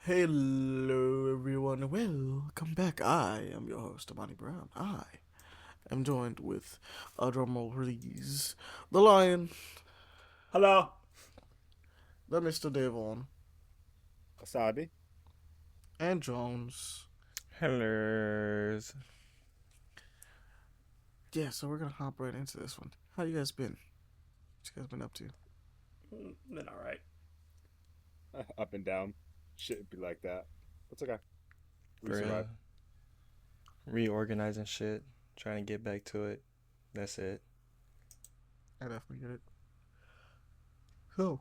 Hello, everyone. Welcome back. I am your host, Ahmani Brown. I am joined with a drumroll please, the Lion, Hello. the Mr. Deavugh, Wasabi. and Jones. Hello. Yeah, so we're gonna hop right into this one. How you guys been? What you guys been up to? Then all right. Up and down. Shouldn't be like that. It's okay. We For survived. reorganizing shit, trying to get back to it. That's it. I definitely get it. So,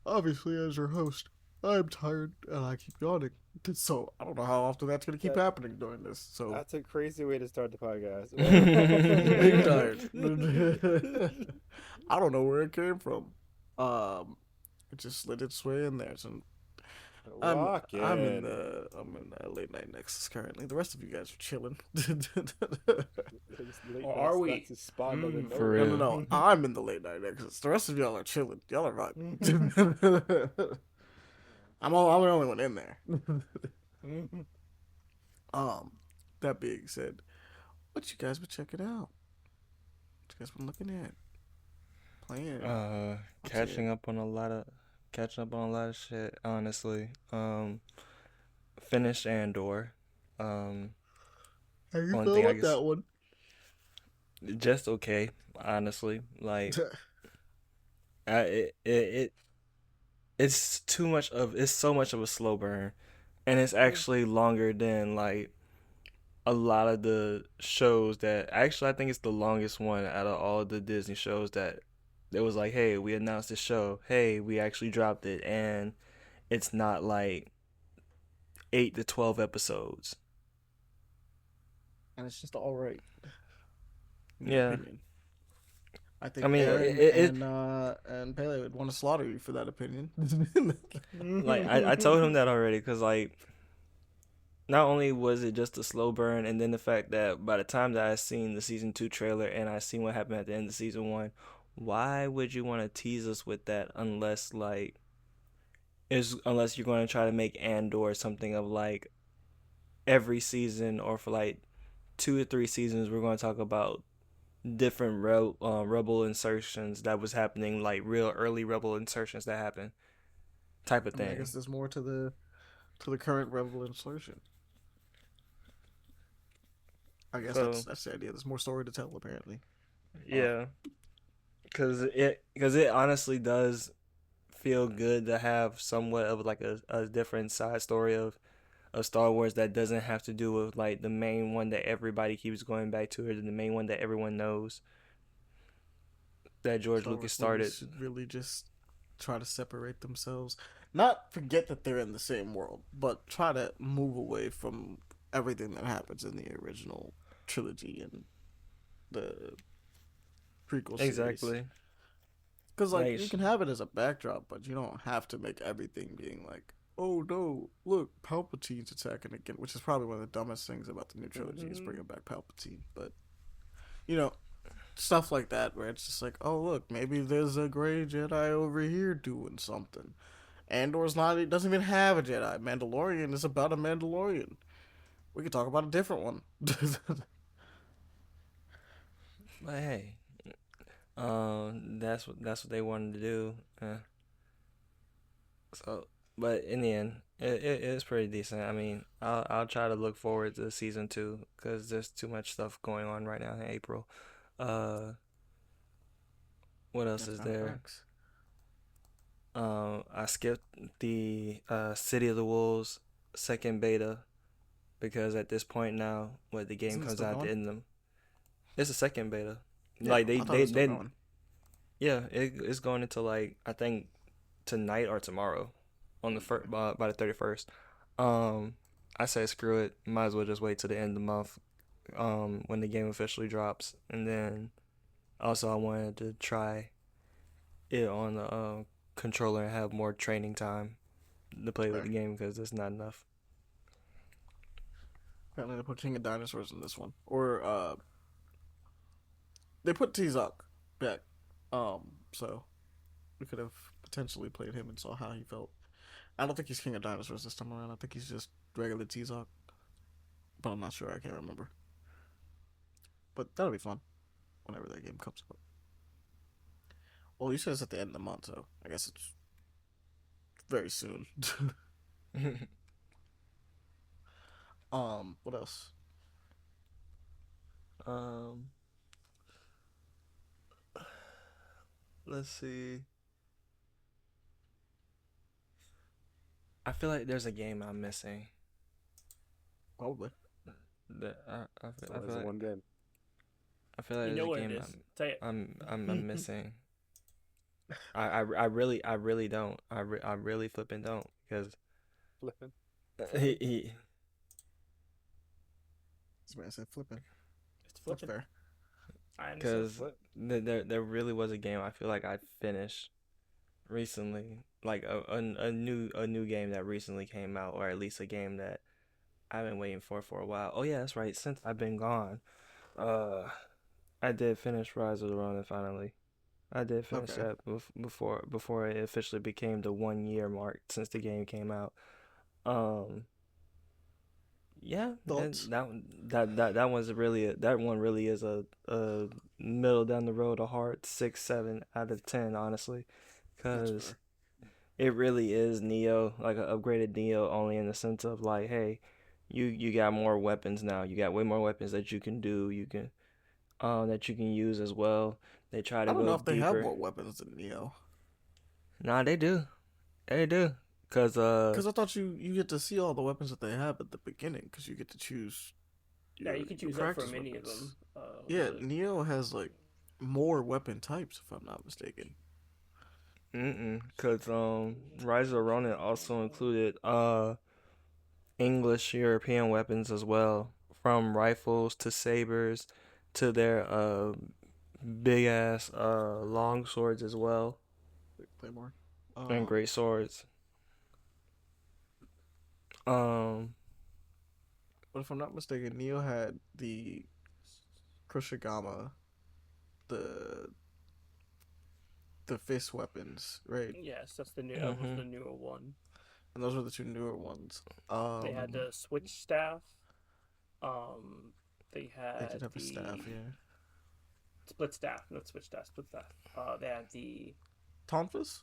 obviously, as your host, I'm tired and I keep yawning. So I don't know how often that's gonna keep That, happening during this. So that's a crazy way to start the podcast. big tired. I don't know where it came from. It just slid its way in there. So I'm Walk I'm in in. the late night nexus currently. The rest of you guys are chilling. Or are we? That's a spot out of For nowhere. No, real. no. I'm in the late night nexus. The rest of y'all are chilling. Y'all are right. I'm the only one in there. Um, that being said, what you guys been checking out? What you guys been looking at? Playing? Catching up on a lot of shit, honestly. Finished Andor. How you Only feel thing I about guess that one? just okay, honestly. Like it's so much of a slow burn, and it's actually longer than like a lot of the shows that actually I think it's the longest one out of all the Disney shows that it was like, hey, we announced this show, hey, we actually dropped it, and it's not like 8 to 12 episodes. And it's just all right, in my Yeah, opinion. I I think mean Aaron it and Pele would want to slaughter you for that opinion. like I told him that already because like not only was it just a slow burn, and then the fact that by the time that I seen the season 2 trailer and I seen what happened at the end of season 1, why would you want to tease us with that unless you're going to try to make Andor something of like every season, or for like 2 or 3 seasons we're going to talk about different rebel insertions that was happening, like real early rebel insertions that happened, type of I mean, I guess thing. there's more to the current Rebel insertion. I guess So that's the idea. There's more story to tell, apparently. Uh, yeah, because it honestly does feel good to have somewhat of like a different side story of Star Wars that doesn't have to do with like the main one that everybody keeps going back to, or the main one that everyone knows that George Star Lucas Wars movies started. should really just try to separate themselves. Not forget that they're in the same world, but try to move away from everything that happens in the original trilogy and the prequel series. Exactly. Because, like, Like you can have it as a backdrop, but you don't have to make everything being like, oh no, look, Palpatine's attacking again, which is probably one of the dumbest things about the new trilogy is bringing back Palpatine. But, you know, stuff like that where it's just like, oh look, maybe there's a gray Jedi over here doing something. Andor's not. It doesn't even have a Jedi. Mandalorian is about a Mandalorian. We could talk about a different one. but hey, that's what they wanted to do. So, but in the end, it's pretty decent. I mean, I'll try to look forward to season 2 because there's too much stuff going on right now in April. Uh, what else is there? Facts. I skipped the City of the Wolves second beta because at this point now, when the game Isn't it comes still out at the going? end of them, it's a second beta. Yeah, Like I thought it was still they going. yeah, it's going into like I think tonight or tomorrow on the first by the 31st. Um, I say screw it. Might as well just wait till the end of the month. When the game officially drops, and then also I wanted to try it on the controller and have more training time to play with Fair. the game because it's not enough. Apparently they put King of Dinosaurs in this one, or they put T-Zuck back. So we could have potentially played him and saw how he felt. I don't think he's King of Dinosaurs this time around. I think he's just regular T-Zoc. But I'm not sure. I can't remember. But that'll be fun whenever that game comes out. Well, you said it's at the end of the month, so I guess it's very soon. What else? Let's see. I feel like there's a game I'm missing. Probably. I feel There's like one game. I feel like You there's know a what it game is. Say it. I'm missing. I really don't. I really flipping don't because Flipping. he This man said flipping. It's That's flipping. fair. I understand. because Flip. there really was a game I feel like I finished recently, like a new game that recently came out, or at least a game that I've been waiting for a while. Oh yeah, that's right. Since I've been gone, I did finish Rise of the Ronin finally. I did finish Okay. that before it officially became the 1 year mark since the game came out. Yeah, Thoughts? that one's really that one really is a middle down the road, a hard 6-7 out of 10, honestly, That's because fair. it really is Neo, like an upgraded Neo, only in the sense of like, hey, you got more weapons now. You got way more weapons that you can do. That you can use as well. They try I to don't know go if they have deeper. more weapons than Neo. Nah, they do. They do. Cause Because I thought you get to see all the weapons that they have at the beginning. Because you get to choose. Yeah, you your- can your choose that for practice many of weapons. them. Yeah, but- Neo has like more weapon types, if I'm not mistaken. Cause Rise of the Ronin also included English European weapons as well, from rifles to sabers to their big ass long swords as well, Claymore. and great swords. But if I'm not mistaken, Neo had the Kushigama, the fist weapons, right? Yes, that's the new. That was the newer one. And those were the two newer ones. They had the switch staff. They They had did have the a staff, yeah. split staff, not switch staff, split staff. They had the Tonfas?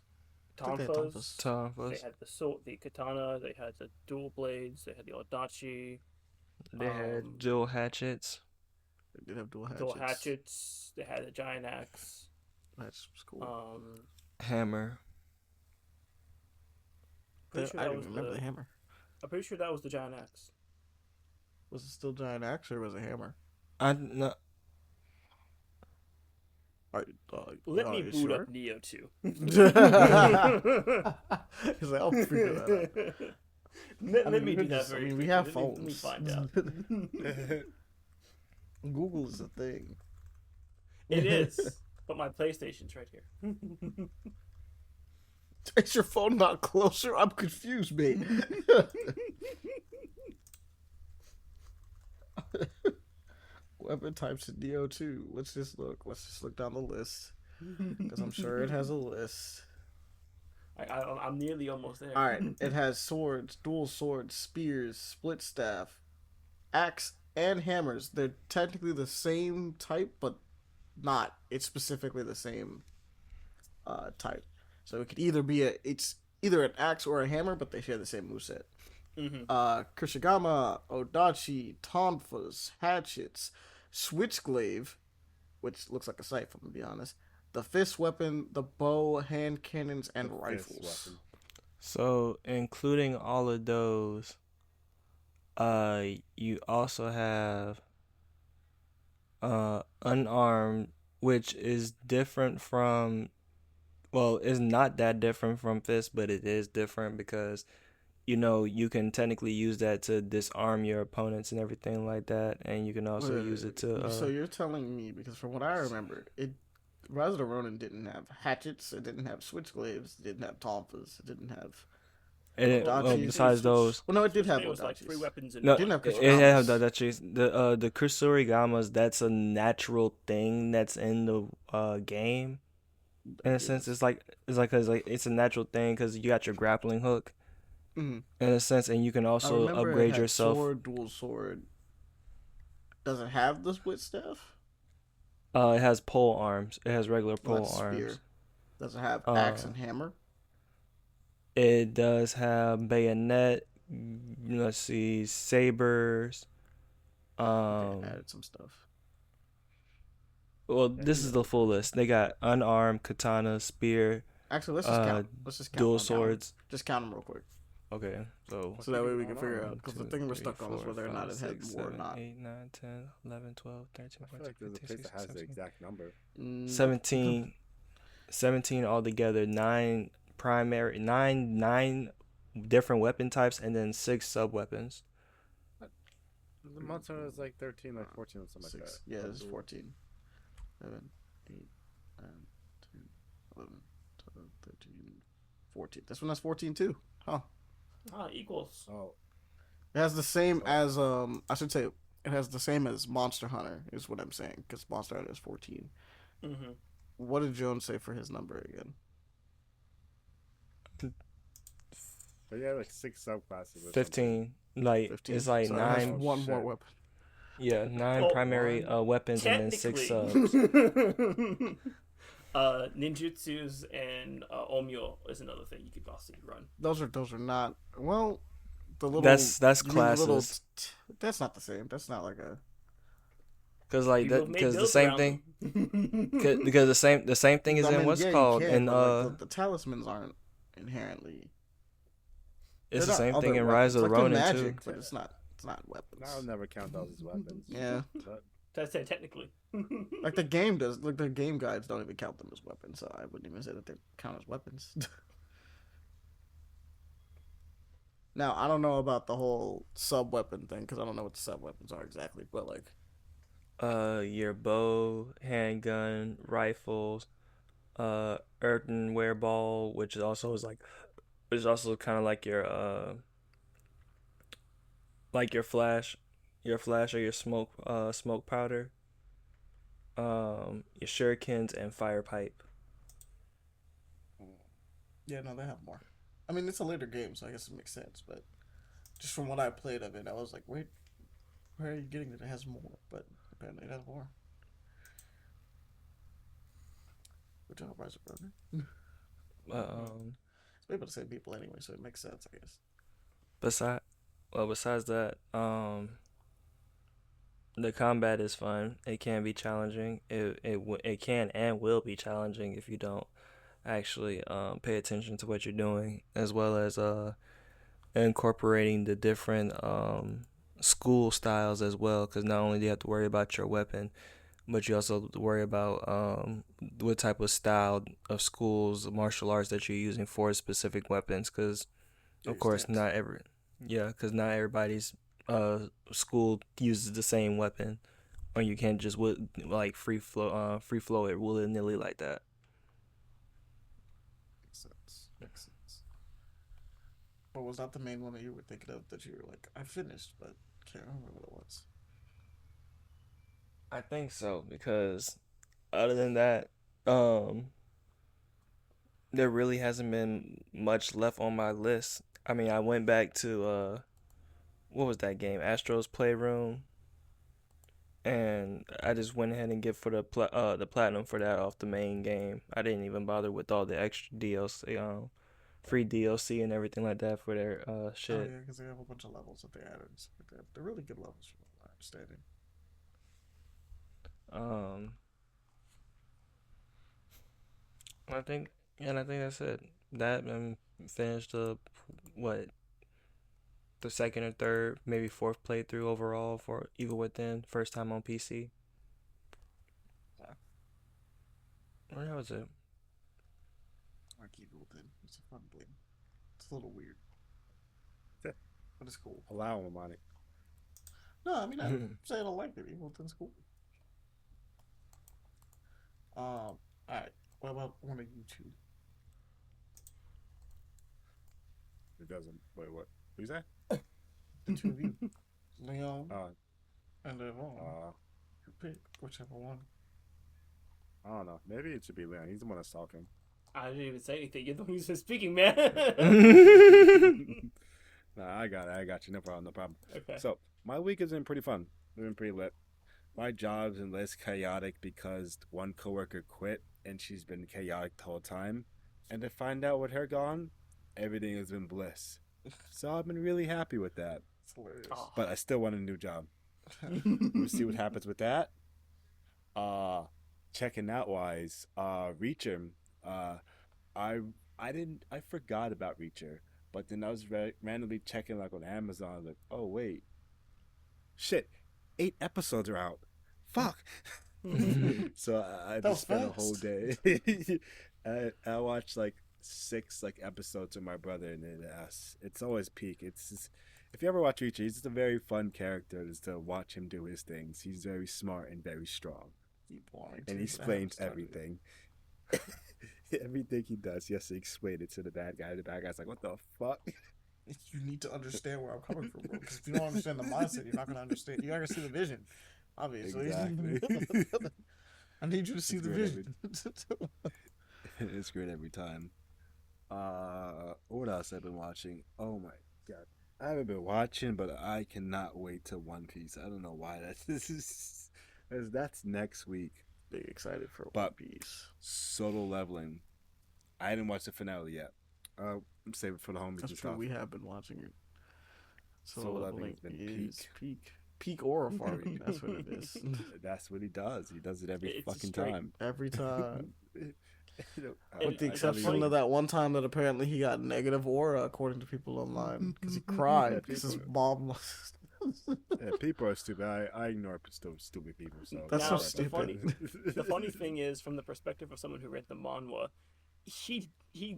I think they had tonfas. Tonfas. They had the sword, the katana. They had the dual blades. They had the odachi. They had dual hatchets. They did have dual hatchets. Dual hatchets. They had the giant axe. That's cool. Hammer. Pretty sure I that don't was even remember the. the hammer. I'm pretty sure that was the giant axe. Was it still giant axe or was it hammer? No. Let are me you boot sure? up Neo 2. He's like, I'll figure that out. Let me do that very we quickly. have Let me phones. find out. Google is a thing. It is. But my PlayStation's right here. Is your phone not closer? I'm confused, mate. Weapon types in Neo 2. Let's just look down the list. Because I'm sure it has a list. I'm nearly almost there. Alright, it has swords, dual swords, spears, split staff, axe, and hammers. They're technically the same type, but not. It's specifically the same type. So it could either be it's either an axe or a hammer, but they share the same moveset. Kushigama, Odachi, Tonfas, hatchets, switchglaive, which looks like a scythe, I'm gonna be honest. The fist weapon, the bow, hand cannons, and The fist rifles. weapon. So, including all of those, you also have unarmed, which is different from, well, it's not that different from fist, but it is different because, you can technically use that to disarm your opponents and everything like that, and you can also use it to. So you're telling me, because from what I remember, Rise of the Ronin didn't have hatchets, it didn't have switchglaives, it didn't have tonfas, it didn't have. Odachis. Besides those, Well, no, it did have It was like Odachis. 3 weapons in no, one. didn't have it has the Kusurigamas. That's a natural thing that's in the game. In a sense, it's a natural thing because you got your grappling hook, Mhm. in a sense, and you can I also remember it upgrade had yourself. sword, dual sword. Does it have the split staff? It has pole arms. It has regular Well, pole that's arms. spear. Does it have axe Uh, and hammer? it does have bayonet. Let's see, sabers. Okay, Um, added some stuff. well, Yeah, this he's is a the good full person. list. They got unarmed, katana, spear, Actually, let's just uh, count. Let's just count. dual I'll count 'em. swords. Just count them real quick, Okay, so so that way we can Keep figure going out. on. Because 2, the thing we're 3, stuck on is 4, whether or not 5, it had 6, more or 7, not. 8, 9, 10, 11, 12, 13, I feel 14, like there's a 15, place that 16, has the 17. exact number. 17, 17 altogether. 9 different weapon types, and then 6 sub weapons. The monster is like 13, like 14, or something like that. Six. Yeah, it's 14. 7, 8, 9, 10, 11, 12, 13, 14. This one has 14 too. Huh. Equals. Oh, It has the same as I should say it has the same as Monster Hunter is what I'm saying because Monster Hunter is 14. Mm-hmm. What did Jones say for his number again? but yeah, like 6 subclasses. Or 15. Like 15. it's like So it has 9. one more shit. weapon. Yeah, 9 Oh, primary weapons and then 6 Technically, subs. ninjutsus and omyo is another thing you could possibly run. Those are not well. The little That's you mean the little classes. that's not the same. That's not like a Cause like People that, have made because the builds same around thing, them. because the same thing is I in mean, what's yeah, called you can, in but the talismans aren't inherently. it's the they're not same other thing in Rise weapons. of the Like they're Ronin too. magic, but it's not weapons. I'll never count those as weapons. Yeah, But That's it, technically. like the game does. Like the game guides don't even count them as weapons, so I wouldn't even say that they count as weapons. Now I don't know about the whole sub weapon thing because I don't know what the sub weapons are exactly, but like Your bow, handgun, rifles, earthenware ball, which is also kind of like your flash or your smoke powder, your shurikens and fire pipe. yeah, no, they have more. I mean, it's a later game, so I guess it makes sense. But just from what I played of it, I was like, wait, where are you getting that it has more? But apparently, it has more. Good job, Rise of Brother. It's made by the same people anyway, so it makes sense, I guess. Besides that, the combat is fun. It can be challenging. It can and will be challenging if you don't actually pay attention to what you're doing, as well as incorporating the different school styles as well. Because not only do you have to worry about your weapon, but you also have to worry about what type of style of schools, martial arts that you're using for specific weapons. Because of course, because not everybody's school uses the same weapon, or you can't just like free flow it willy nilly like that. Makes sense. Makes sense. But was that the main one that you were thinking of that you were like, I finished, but can't remember what it was? I think so, because other than that, um, there really hasn't been much left on my list. I mean, I went back to what was that game? Astro's Playroom, and I just went ahead and get for the platinum for that off the main game. I didn't even bother with all the extra DLC, free DLC and everything like that for their Oh shit. yeah, because they have a bunch of levels that they added. And stuff like that. They're really good levels, from my understanding. I think, and I think that's it. That and finished what the second or third, maybe fourth playthrough overall for Evil Within. First time on PC. Yeah. Well, that was it. I keep it within. It's a fun game. It's a little weird, but it's cool. allow him, Ahmani. No, I mean I say I don't like it. Evil Within's cool. All right. What about one of you two? It doesn't. Wait, what? What you say? The two of you, Leon Uh, and Deavugh. uh, You pick whichever one. I don't know. Maybe it should be Leon. He's the one that's talking. I didn't even say anything. You're the one who's been speaking, man. Nah, I got you. No problem, no problem. Okay. So, my week has been pretty fun. It's been pretty lit. My job's been less chaotic because one coworker quit and she's been chaotic the whole time. And to find out with her gone, everything has been bliss. So I've been really happy with that. It's hilarious. Oh. But I still want a new job. We'll see what happens with that. Checking out wise, Reacher. I forgot about Reacher, but then I was randomly checking like on Amazon, like, oh wait, shit, 8 episodes are out. Fuck. So I just spent a whole day. I watched like 6 like episodes with my brother, and it's always peak. It's just, if you ever watch Reacher, he's just a very fun character just to watch him do his things. He's very smart and very strong, and he explains everything. Everything he does, he has to explain it to the bad guy. The bad guy's like, "What the fuck?" You need to understand where I'm coming from, bro. Because if you don't understand the mindset, you're not gonna understand. You're not gonna see the vision, obviously. Exactly. I need you to see the vision. It's great every time. What else I've been watching? Oh my god, I haven't been watching, but I cannot wait to One Piece. I don't know why that's next week. Big excited for But One Piece. Solo Leveling. I didn't watch the finale yet. I'm saving it for the homies That's and true. stuff. We have been watching it. Solo Leveling has been peak aura farming. That's what it is. That's what he does. He does it every It's fucking straight- time. Every time. And With the I- exception of that one time that apparently he got negative aura, according to people online, because he cried because his mom was. Yeah, people are stupid. I ignore stupid people. So That's Now, so the funny- stupid. The funny thing is, from the perspective of someone who read the manhwa, he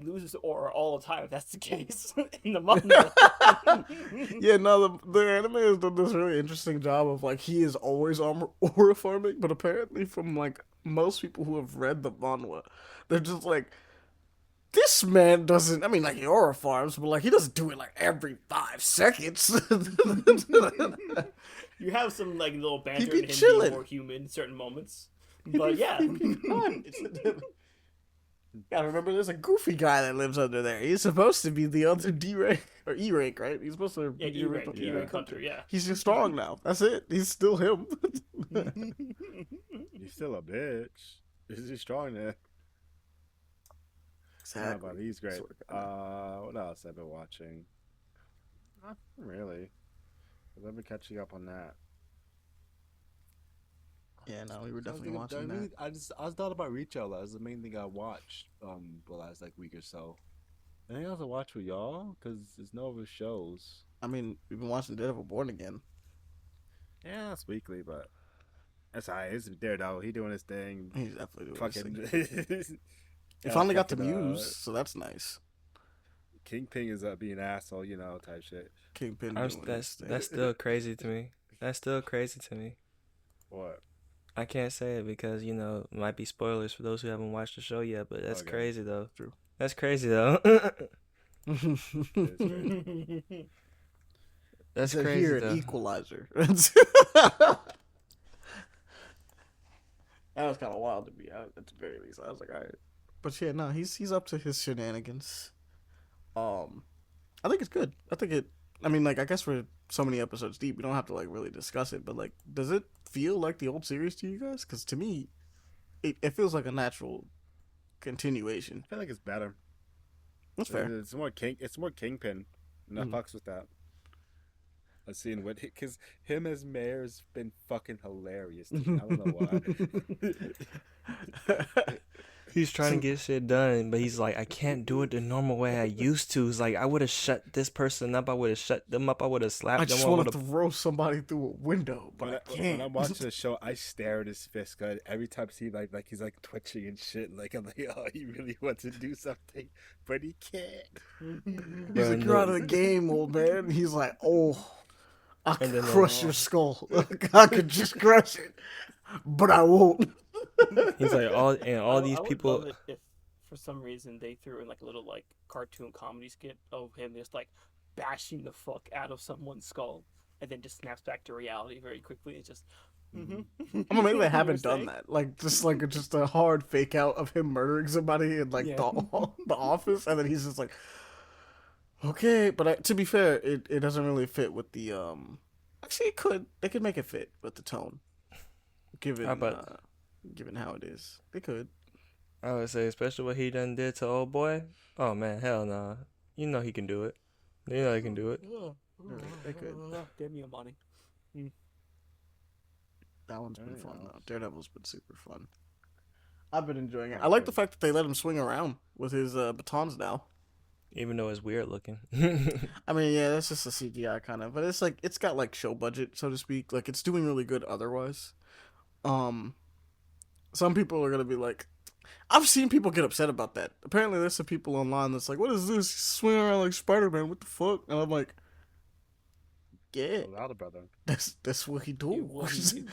loses aura all the time. If that's the case in the manga. Yeah, no, the anime has done this really interesting job of like he is always aura farming, but apparently from like most people who have read the manhwa, they're just like, this man doesn't. I mean, like he aura farms, but like he doesn't do it like every 5 seconds. You have some like little banter be and him chilling. being more human in certain moments. But yeah. Gotta remember, there's a goofy guy that lives under there. He's supposed to be the other D rank or E rank, right? He's supposed to Yeah, be E-rank, the E-rank hunter, yeah. He's just strong now. That's it. He's still him. He's still a bitch. Is he strong there? Yeah, but he's great. Sort of. What else I've been watching? Not really. I've been catching up on that. Yeah, no, we were definitely watching that. I was thought about Reacher. That was the main thing I watched the last like week or so. Anything else I watch with y'all? Because there's no other shows. I mean, we've been watching Deavugh Born Again. Yeah, it's weekly, but that's alright. It's Daredevil. He doing his thing. He's definitely doing his thing. Fucking. He finally got to fucking, Muse, so that's nice. Kingpin is being an asshole, type shit. Kingpin. doing his That's thing. still crazy to me. That's still crazy to me. What? I can't say it because it might be spoilers for those who haven't watched the show yet. But that's Okay. crazy though. True. That's crazy though. That's Said crazy here, though. an Equalizer. That was kind of wild to me. At the very least, I was like, all right. But yeah, no, he's up to his shenanigans. I think it's good. I mean, like, I guess we're so many episodes deep, we don't have to like really discuss it. But like, does it feel like the old series to you guys? Because to me, it feels like a natural continuation. I feel like it's better. That's fair. It's more Kingpin. And I fucks with that. I've seen what because him as mayor's been fucking hilarious to me. I don't know why. He's trying to get shit done, but he's like, I can't do it the normal way I used to. It's like, I would have shut this person up. I would have shut them up. I would have slapped I them. just want to throw somebody through a window, but I can't. When I'm watching the show, I stare at his fist. Cause every time I see like he's like twitching and shit. Like I'm like, oh, he really wants to do something, but he can't. He's like, you're out of the game, old man. He's like, oh, I And could then crush your skull. I could just crush it, but I won't. He's like, all these I would people. love it if, for some reason, they threw in like a little like cartoon comedy skit of him just like bashing the fuck out of someone's skull, and then just snaps back to reality very quickly. It's just, Mm-hmm. I'm amazed they haven't done that. Like just a hard fake out of him murdering somebody in like Yeah. the office, and then he's just like, okay. But to be fair, it doesn't really fit with the Actually, it could. They could make it fit with the tone, given How about given how it is. They could. I would say, especially what he done did to old boy. Oh man, hell nah. You know he can do it. You know he can do it. They could. Damn you, Ahmani. That one's been Very fun nice. though. Daredevil's been super fun. I've been enjoying it. I like the fact that they let him swing around with his batons now. Even though it's weird looking. I mean, yeah, that's just a CGI kind of, but it's like it's got like show budget, so to speak. Like it's doing really good otherwise. Some people are gonna be like, I've seen people get upset about that. Apparently, there's some people online that's like, "What is this? He's swinging around like Spider-Man? What the fuck?" And I'm like, "Yeah, Without a brother. that's what he What does." he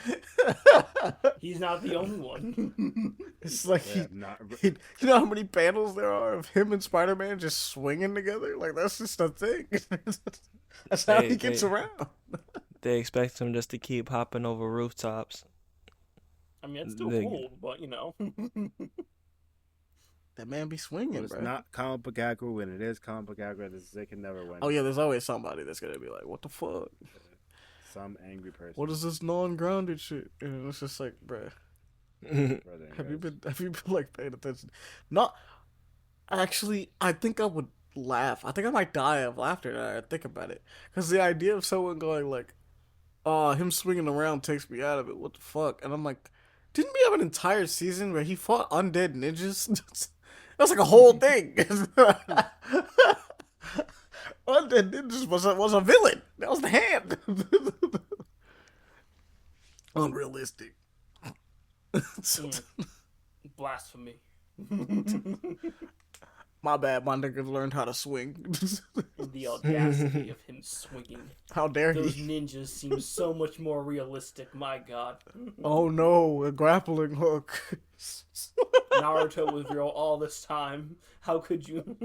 He's not the only one. It's like Yeah, not. you know how many panels there are of him and Spider-Man just swinging together? Like that's just a thing. That's how he gets around. They expect him just to keep hopping over rooftops. I mean, it's still They- cool, but you know. That man be swinging, When it's bro. not comic book aggro, when it is comic book aggro, they can never win. Oh yeah, there's always somebody that's gonna be like, "What the fuck? Some angry person. What is this non-grounded shit?" And it's just like, bruh, Brother, have you guys. been like paying attention? Not actually. I think I would laugh. I think I might die of laughter now I think about it, because the idea of someone going like, "Oh, him swinging around takes me out of it. What the fuck?" And I'm like, didn't we have an entire season where he fought undead ninjas? That was like a whole thing. Undead ninjas was a villain. That was the hand. Unrealistic. Blasphemy. My bad, my nigga learned how to swing. The audacity of him swinging. How dare Those he? ninjas seem so much more realistic, my god. Oh no, a grappling hook. Naruto was real all this time. How could you?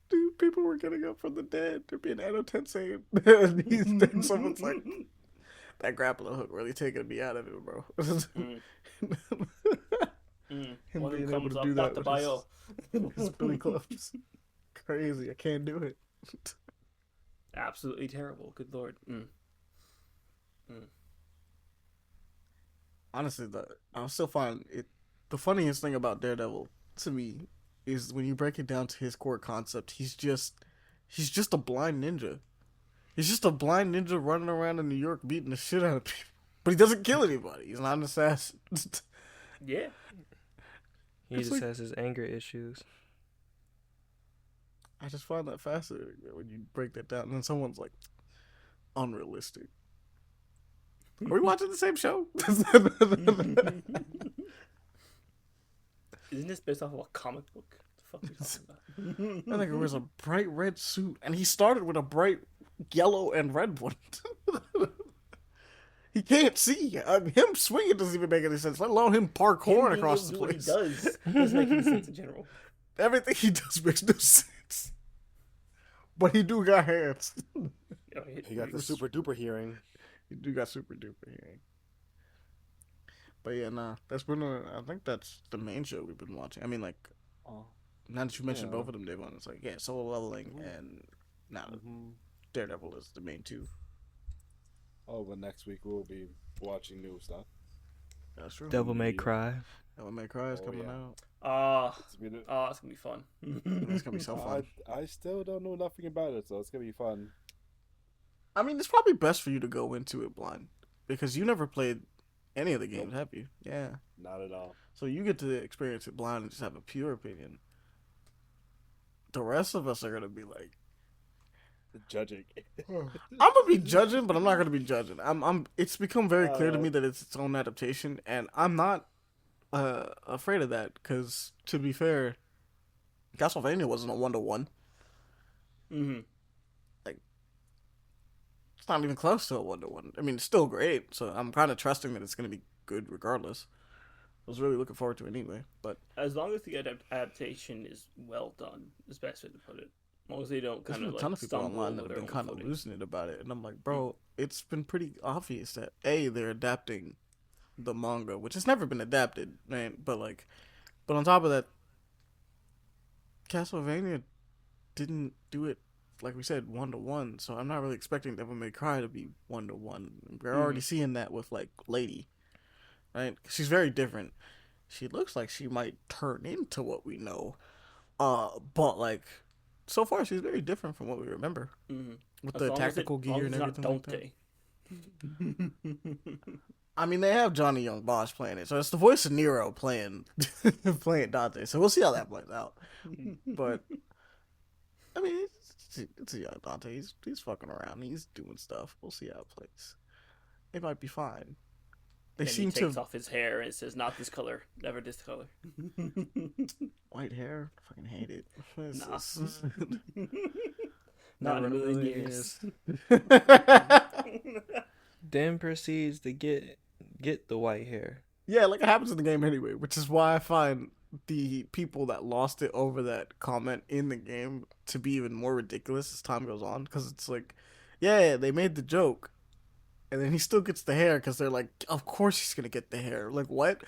Dude, people were getting up from the dead. They're being Edo Tensei. And he's then someone's like, that grappling hook really taking me out of it, bro. Him One who being able comes to up do that Dr. with Bio. his billy clubs. Crazy. I can't do it. Absolutely terrible. Good lord. Honestly, I still find it the funniest thing about Daredevil to me is when you break it down to his core concept. He's just a blind ninja. He's just a blind ninja running around in New York beating the shit out of people. But he doesn't kill anybody. He's not an assassin. Yeah. He It's just like- has his anger issues. I just find that fascinating when you break that down. And then someone's like, unrealistic. Are we watching the same show? Isn't this based off of a comic book? What the fuck are you talking about? I think it was a bright red suit, and he started with a bright yellow and red one. He can't see. Him swinging doesn't even make any sense, let alone him parkouring Him being across able the to do what place. he doesn't make any sense in general. Everything he does makes no sense. But he do got hands. You know, He got the super duper hearing. He do got super duper hearing. But yeah, nah, that's been I think that's the main show we've been watching. I mean, like, Oh. now that you mentioned Yeah. both of them, Devon, it's like, yeah, Solo Leveling and now Daredevil is the main two. Oh, but next week we'll be watching new stuff. That's true. Devil May Cry. Devil May Cry is Oh, coming yeah. out. It's gonna, It's gonna be fun. It's gonna be so fun. I still don't know nothing about it, so it's gonna be fun. I mean, it's probably best for you to go into it blind because you never played any of the games, have you? Yeah. Not at all. So you get to experience it blind and just have a pure opinion. The rest of us are gonna be like, Judging. I'm gonna be judging, but I'm not gonna be judging. It's become very clear to me that it's its own adaptation, and I'm not afraid of that because, to be fair, Castlevania wasn't a 1-to-1. Mm-hmm. It's not even close to a 1-to-1. I mean, it's still great, so I'm kind of trusting that it's gonna be good regardless. I was really looking forward to it anyway, but As long as the adaptation is well done, is the best way to put it. As long as they don't There's kind been of a ton like of people stumble online that over have their been own kind of footing. losing it about it, and I'm like, bro, it's been pretty obvious that they're adapting the manga, which has never been adapted, right? But on top of that, Castlevania didn't do it like we said 1-to-1, so I'm not really expecting Devil May Cry to be 1-to-1. We're already seeing that with like Lady, right? She's very different. She looks like she might turn into what we know, but like so far she's very different from what we remember with As the long tactical as long gear as and it's not everything like that. Dante. I mean, they have Johnny Young Bosch playing it, so it's the voice of Nero playing playing Dante. So we'll see how that plays out. But I mean, it's a young Dante. He's fucking around. He's doing stuff. We'll see how it plays. It might be fine. They Then seem he takes to off his hair and it says, "Not this color, never this color." white hair. I fucking hate it. What is Nah. this? Not in a million million years. Then proceeds to get the white hair. Yeah, like it happens in the game anyway, which is why I find the people that lost it over that comment in the game to be even more ridiculous as time goes on. Because it's like, yeah, they made the joke, and then he still gets the hair because they're like, of course he's gonna get the hair. Like what?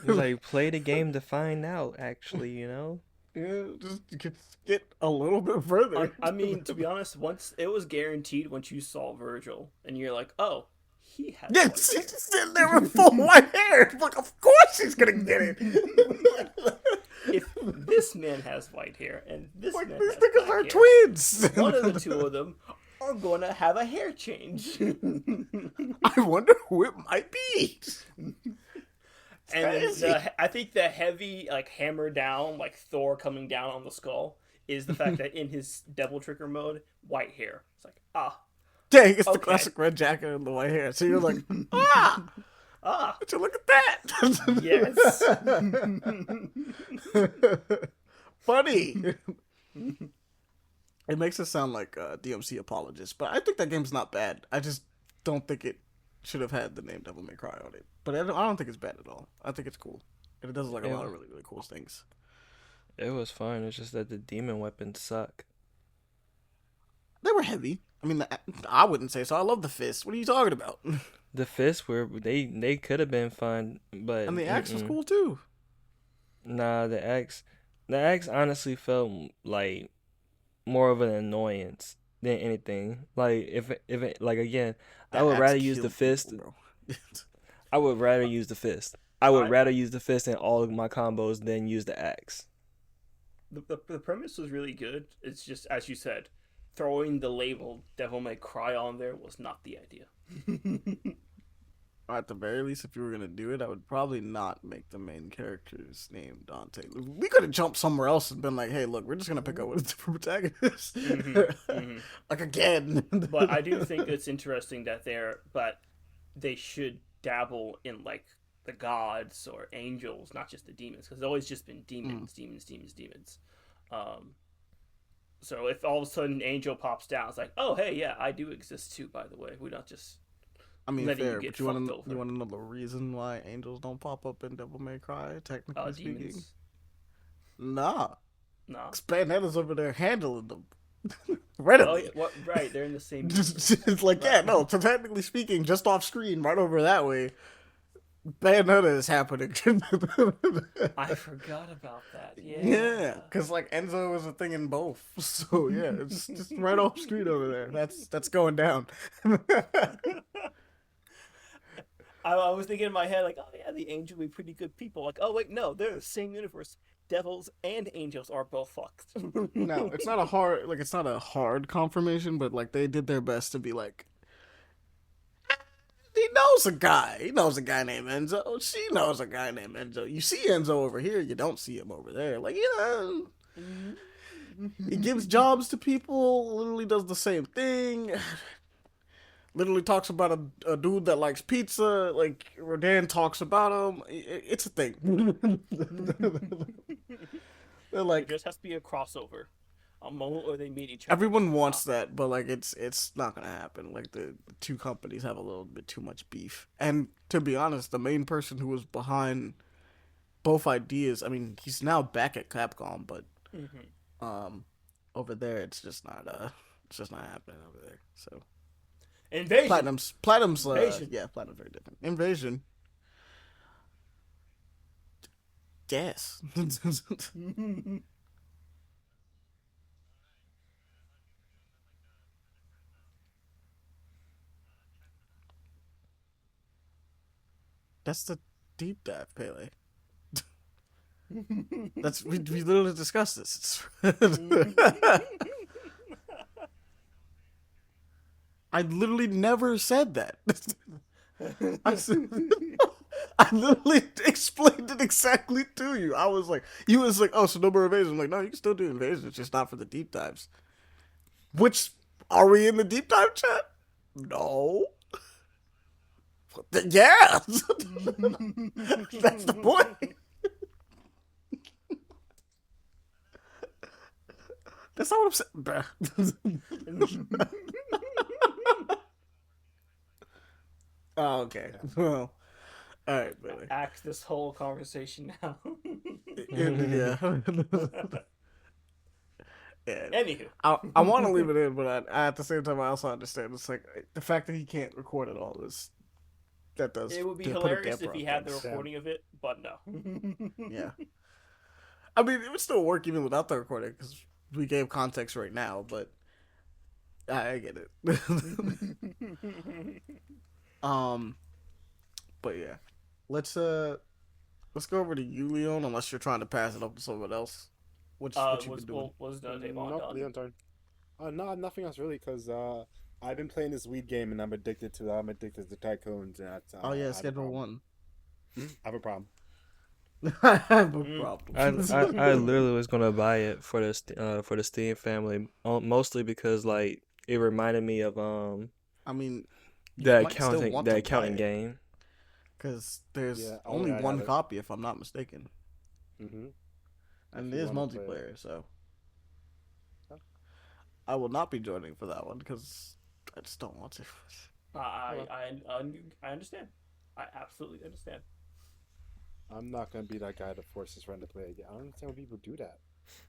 Like, play the game to find out. Actually, you know. Yeah, just get a little bit further. I mean, to be honest, once it was guaranteed once you saw Virgil, and you're like, "Oh, he has." Yeah, white she's hair." just sitting there with full white hair. Like, of course she's gonna get it. If this man has white hair and this Like, man these has niggas black are hair, twins. one of the two of them are gonna have a hair change. I wonder who it might be. And crazy. then I think the heavy, like, hammer down, like Thor coming down on the skull, is the fact that in his Devil Trigger mode, white hair. It's like, Dang, it's the Okay. classic red jacket and the white hair. So you're like, would you look at that? yes. Funny. It makes it sound like a DMC apologist, but I think that game's not bad. I just don't think it should have had the name Devil May Cry on it. But I don't think it's bad at all. I think it's cool. And it does like a lot of really, really cool things. It was fun. It's just that the demon weapons suck. They were heavy. I mean, I wouldn't say so. I love the fist. What are you talking about? The fists were they could have been fun, but And the axe was cool too. Nah, the axe honestly felt like more of an annoyance than anything. Like if it like again, I would rather use the fist. People, bro. I would rather use the fist. I would rather use the fist in all of my combos than use the axe. The premise was really good. It's just, as you said, throwing the label Devil May Cry on there was not the idea. At the very least, if you were gonna do it, I would probably not make the main character's name Dante. We could have jumped somewhere else and been like, "Hey, look, we're just gonna pick up with a different protagonist." Like again. But I do think it's interesting that they should dabble in like the gods or angels, not just the demons, because it's always just been demons. So if all of a sudden an angel pops down, it's like, oh hey, yeah, I do exist too. By the way, we're not just. I mean, letting fair, you get but you want fucked to over. know the reason why angels don't pop up in Devil May Cry? Technically speaking, Demons. nah. Nah. Bayonetta's over there handling them. Oh, Readily. yeah, right, they're in the same. It's like, yeah, no. So technically speaking, just off screen, right over that way, Bayonetta is happening. I forgot about that. Yeah, because like Enzo is a thing in both. So yeah, it's just right off screen over there. That's going down. I was thinking in my head, like, oh yeah, the angel would be pretty good people. Like, oh wait, no, they're the same universe. Devils and angels are both fucked. No, it's not a hard confirmation, but like they did their best to be like, he knows a guy. He knows a guy named Enzo. She knows a guy named Enzo. You see Enzo over here, you don't see him over there. Like, he gives jobs to people. Literally does the same thing. Literally talks about a dude that likes pizza. Like, Rodan talks about him. It's a thing. They're like, There just has to be a crossover, a moment where they meet each other. everyone wants that, but like it's not gonna happen. Like the two companies have a little bit too much beef. And to be honest, the main person who was behind both ideas, I mean, he's now back at Capcom, but Mm-hmm. Over there it's just not happening over there. So Invasion. Platinum's Invasion. yeah, Platinum's very different. Invasion. Yes. That's the deep dive, Pele. That's we literally discussed this. I literally never said that. I said, I literally explained it exactly to you. I was like, you was like, oh, so no more invasion. I'm like, no, you can still do invasion. It's just not for the deep dives. Which are we in the deep dive chat? No. Yeah. That's the point. That's not what I'm saying. Oh, okay. Well, all right, Billy. Axe this whole conversation now. Yeah. Yeah. Anywho, I want to leave it in, but at the same time, I also understand it's like the fact that he can't record it all is that does. it would be put a hilarious damper if he on had the things. recording of it, but no. Yeah. I mean, it would still work even without the recording because we gave context right now, but I get it. But yeah, let's go over to you, Leon. Unless you're trying to pass it up to someone else. What you been doing? Was Devon Nope, done? Leon turn. No, nothing else really, because I've been playing this weed game and I'm addicted to tycoons. And that's, Oh yeah, I have a schedule problem. one. I have a problem. I have a problem. I literally was gonna buy it for the Steam family, mostly because like it reminded me of I mean, that accounting game. because there's Yeah, only I one have it. copy, if I'm not mistaken, Mm-hmm. and If it you is wanna play multiplayer. So Huh? I will not be joining for that one because I just don't want to. I understand. I absolutely understand. I'm not gonna be that guy to force his friend to play again. I don't understand when people do that.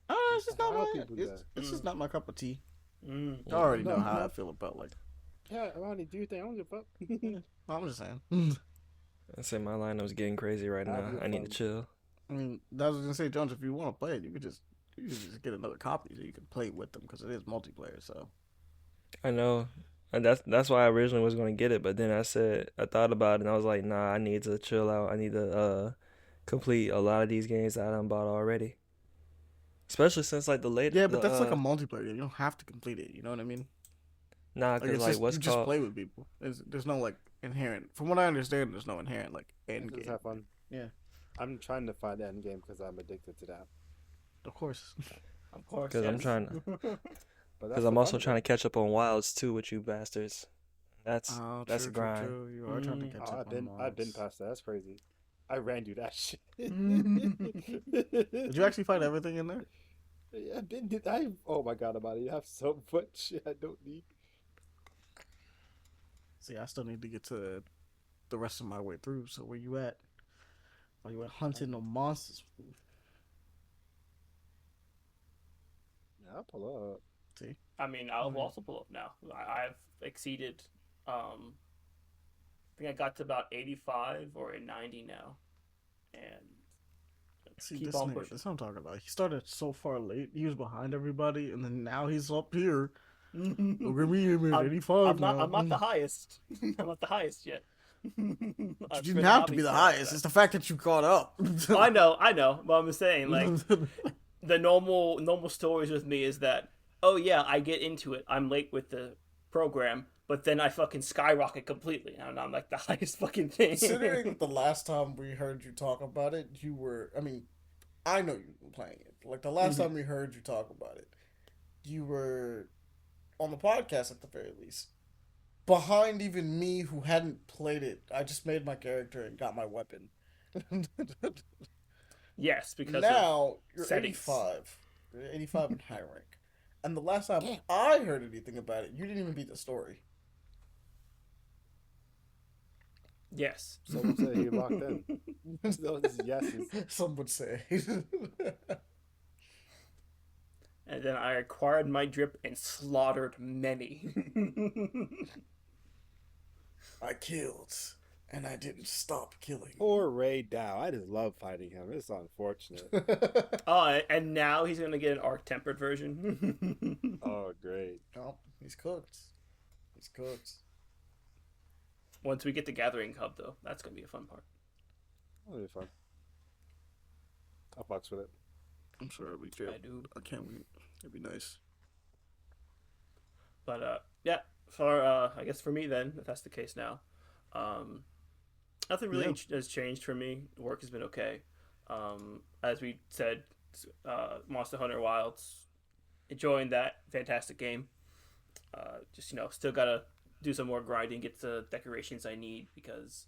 It's just not How my. people do It's just not my cup of tea. Mm. I already No, know how no. I feel about like. Yeah, Ahmani, do your thing. I don't give a fuck. I'm just saying. I say my lineup's getting crazy right Have now. your I need to fun. chill. I mean, I was gonna say, Jones, if you want to play it, you could just get another copy so you can play with them because it is multiplayer. So I know. And that's why I originally was gonna get it, but then I thought about it and I was like, nah, I need to chill out. I need to complete a lot of these games that I done bought already. Especially since like the late yeah, but that's like a multiplayer game. You don't have to complete it. You know what I mean? nah, Like cause it's like just what's you just called play with people. There's no like inherent. From what I understand, there's no inherent like end Just game. have fun. Yeah, I'm trying to find the end game because I'm addicted to that. of course. Of course. because I'm yes. trying But because I'm also trying to catch up on Wilds too with you bastards. That's Oh, that's true, a grind. true. You are trying to catch Oh, up. I've been past that. That's crazy. I ran you that shit. Did you actually find everything in there? Yeah, oh my god, Ahmani, you have so much shit I don't need. See, I still need to get to the rest of my way through. So where you at? Are you at hunting no monsters? Yeah, I'll pull up. See, I mean, I'll also pull up now. I've exceeded. I think I got to about 85 or a 90 now, and see keep this on nigga. pushing. That's what I'm talking about. He started so far late. He was behind everybody, and then now he's up here. Look at me, I'm at 85 now. I'm not the highest. I'm not the highest yet. You didn't have to be the highest. It's the fact that you caught up. I know. But I'm just saying, like, the normal stories with me is that, oh yeah, I get into it. I'm late with the program, but then I fucking skyrocket completely, and I'm like the highest fucking thing. Considering the last time we heard you talk about it, you were. I mean, I know you were playing it. Like the last time we heard you talk about it, you were on the podcast at the very least. Behind even me who hadn't played it, I just made my character and got my weapon. Yes, because now you're settings. 85. You're 85 in high rank. And the last time I heard anything about it, you didn't even beat the story. yes. Someone said he locked in. Those yeses. Some would say. and then I acquired my drip and slaughtered many. I killed, and I didn't stop killing. Poor Ray Dow. I just love fighting him. It's unfortunate. Oh, and now he's gonna get an arc tempered version. Oh, great. Oh, he's cooked. He's cooked. Once we get the Gathering Hub, though, that's gonna be a fun part. That'll be fun. I'll box with it. I'm sure it'll be great. I do. I can't wait. It'd be nice. But yeah, for I guess for me then, if that's the case now, nothing really has changed for me. Work has been okay. As we said, Monster Hunter Wilds, enjoying that fantastic game. Just still gotta do some more grinding, get the decorations I need because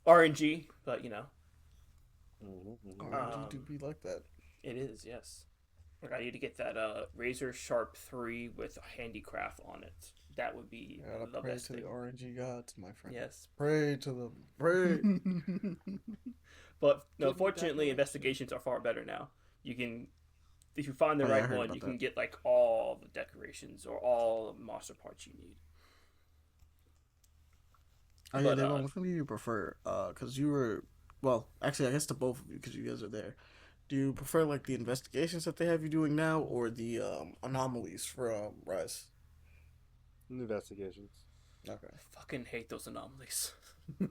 RNG. But RNG do be like that. it is, yes. Like I need to get that Razor Sharp 3 with handicraft on it. That would be the pray best to thing. the RNG gods, my friend. Yes. Pray to them. Pray. But no, fortunately, investigations are far better now. You can, if you find the Oh, yeah, I right heard one, about you can that. get like all the decorations or all the monster parts you need. Oh, yeah, But, Devon, which one do you prefer? Because you were, well, actually, I guess to both of you, because you guys are there. Do you prefer, like, the investigations that they have you doing now, or the anomalies for Rise? Investigations. Okay. I fucking hate those anomalies. Yeah,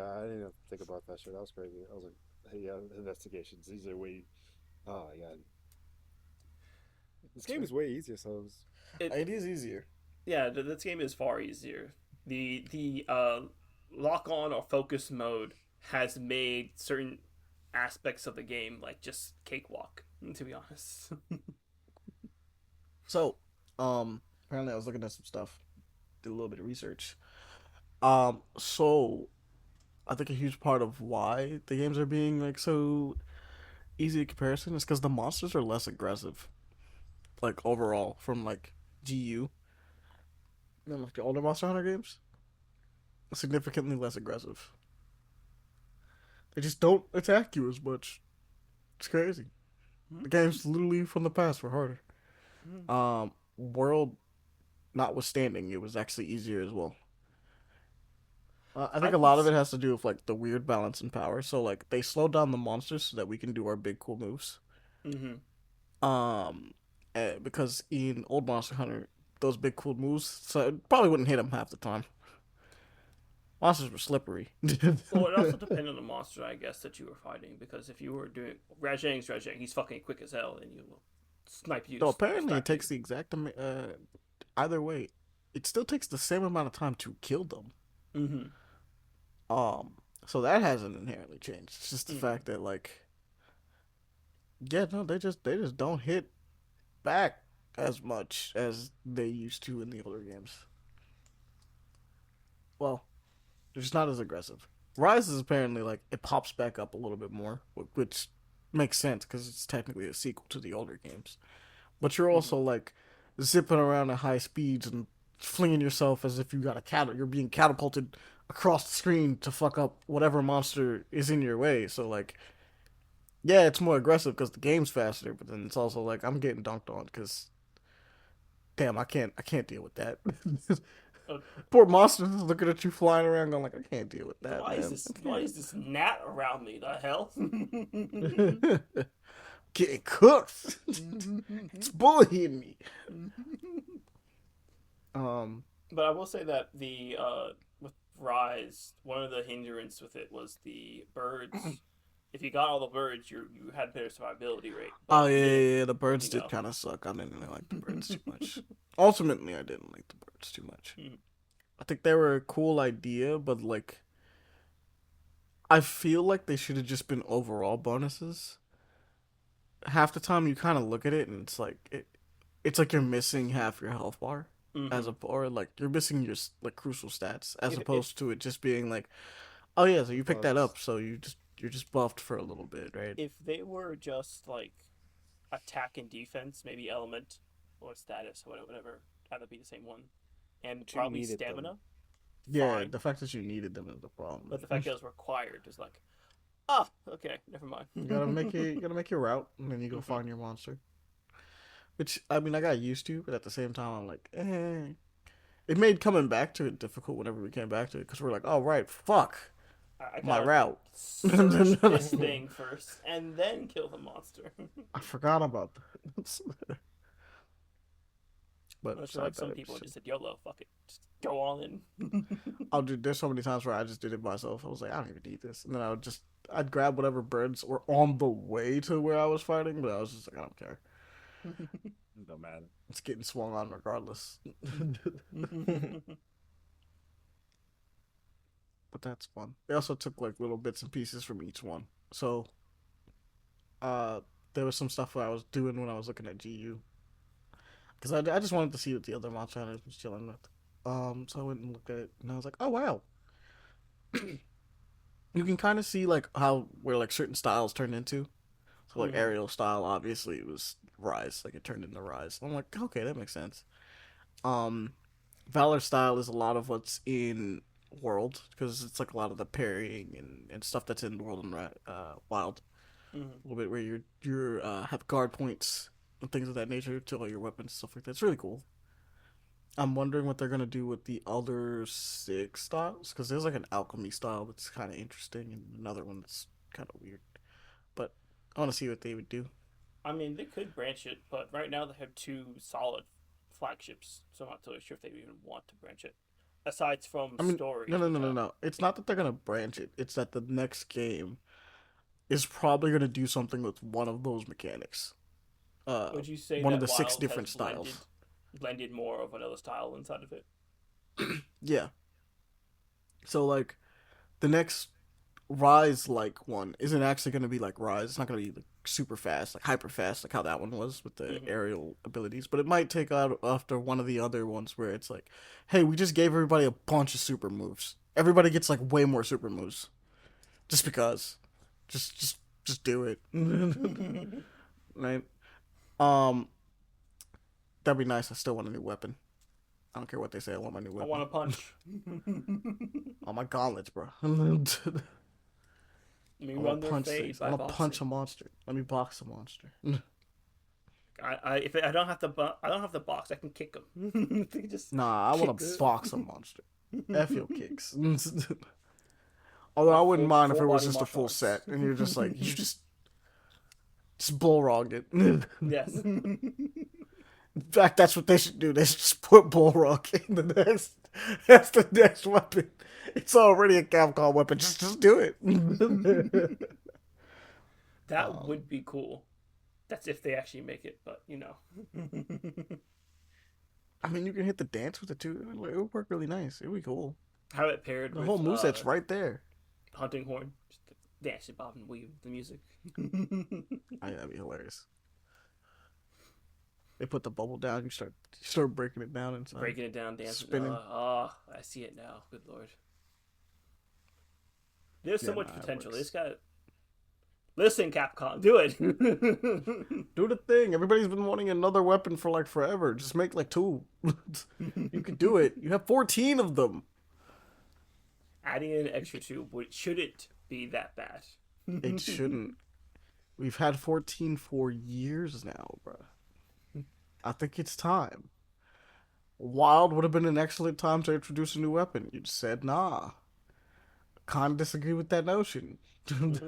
I didn't even think about that shit. That was crazy. I was like, hey, yeah, investigations. These are way. Oh, my God. This game is way easier, so It is easier. Yeah, this game is far easier. The lock on or focus mode has made certain aspects of the game like just cakewalk, to be honest. So, apparently I was looking at some stuff, did a little bit of research. So I think a huge part of why the games are being like so easy in comparison is because the monsters are less aggressive, like overall from like GU than like the older Monster Hunter games. Significantly less aggressive. They just don't attack you as much. It's crazy. The games literally from the past were harder. World notwithstanding, it was actually easier as well. I think a lot of it has to do with like the weird balance in power. So like they slowed down the monsters so that we can do our big cool moves. Because in old Monster Hunter, those big cool moves, so it probably wouldn't hit them half the time. Monsters were slippery. Well, it also depended on the monster, I guess, that you were fighting. Because if you were doing Rajang's Rajang, he's fucking quick as hell, and you will snipe you. No, apparently it takes the exact either way, it still takes the same amount of time to kill them. So that hasn't inherently changed. It's just the fact that like, yeah, no, they just don't hit back as much as they used to in the older games. Well, they're just not as aggressive. Rise is apparently like it pops back up a little bit more, which makes sense because it's technically a sequel to the older games. But you're also like zipping around at high speeds and flinging yourself as if you got you're being catapulted across the screen to fuck up whatever monster is in your way. So like, yeah, it's more aggressive because the game's faster, but then it's also like I'm getting dunked on because, damn, I can't deal with that. Poor monsters looking at you flying around, going like, I can't deal with that. Why man. is this gnat around me? The hell? Getting cooked. It's bullying me. But I will say that the with Rise, one of the hindrance with it was the birds. If you got all the birds, you had better survivability rate. Oh yeah. The birds did kind of suck. I didn't really like the birds too much. Ultimately, I didn't like the birds too much. I think they were a cool idea, but like, I feel like they should have just been overall bonuses. Half the time, you kind of look at it and it's like it's like you're missing half your health bar, or like you're missing your like crucial stats, as opposed to it just being like, oh yeah, so you picked that up, so you're just buffed for a little bit, right? If they were just like attack and defense, maybe element or status or whatever, have to be the same one, and probably stamina. Yeah, fine. the fact that you needed them is the problem. But the fact that it was required is like, Oh, okay, never mind. You gotta make your route, and then you go find your monster. Which I mean, I got used to, but at the same time, I'm like, eh. It made coming back to it difficult whenever we came back to it because we're like, oh right, fuck I my gotta route. search this thing first and then kill the monster. I forgot about that. But I feel like some people just said, YOLO, fuck it. Just go all in. I'll do. There's so many times where I just did it myself. I was like, I don't even need this, and then I'd grab whatever birds were on the way to where I was fighting, but I was just like, I don't care. Don't matter. It's getting swung on regardless. But that's fun. They also took like little bits and pieces from each one. So, there was some stuff I was doing when I was looking at GU. Because I just wanted to see what the other Monster Hunters was chilling with. So I went and looked at it, and I was like, oh wow. You can kind of see like where like certain styles turn into. So like aerial style, obviously it was Rise, like it turned into Rise. I'm like, okay, that makes sense. Valor style is a lot of what's in World, because it's like a lot of the parrying and stuff that's in World and Wild. A little bit where you have guard points and things of that nature to all your weapons and stuff like that. It's really cool. I'm wondering what they're gonna do with the other 6 styles, because there's like an alchemy style that's kind of interesting and another one that's kind of weird. But I want to see what they would do. I mean, they could branch it, but right now they have 2 solid flagships, so I'm not totally sure if they even want to branch it. Aside from story. No. It's not that they're gonna branch it. It's that the next game is probably gonna do something with one of those mechanics. Would you say one that of the Wild 6 different has styles? blended more of another style inside of it? Yeah. So like, the next Rise like one isn't actually gonna be like Rise. It's not gonna be like super fast, like hyper fast, like how that one was with the aerial abilities. But it might take out after one of the other ones where it's like, hey, we just gave everybody a bunch of super moves. Everybody gets like way more super moves, just because. Just do it. Right? That'd be nice. I still want a new weapon. I don't care what they say. I want my new weapon. I want a punch. Oh, my gauntlets, bro. Let me run their fade. I want to punch a monster. Let me box a monster. If I don't have to, I don't have to box. I can kick them. Nah, I want to box a monster. F your kicks. Although I wouldn't mind if it was just a full set, and you're just like you just bullrog it. Yes. In fact, that's what they should do. They should just put bullrog in the next. That's the next weapon. It's already a Capcom weapon. Just do it. That would be cool. That's if they actually make it, but you know. I mean, you can hit the dance with it too. It would work really nice. It would be cool. Have it paired The with whole moveset's right there. Hunting horn. Just dance, bob, and weave the music. That'd be hilarious. They put the bubble down. You start breaking it down inside. Breaking it down, dancing. Spinning. I see it now. Good lord. There's so much potential. They just got. Listen, Capcom, do it. Do the thing. Everybody's been wanting another weapon for like forever. Just make like 2. You can do it. You have 14 of them. Adding an extra 2 shouldn't be that bad. It shouldn't. We've had 14 for years now, bruh. I think it's time. Wild would have been an excellent time to introduce a new weapon. You just said nah. Kind of disagree with that notion. It would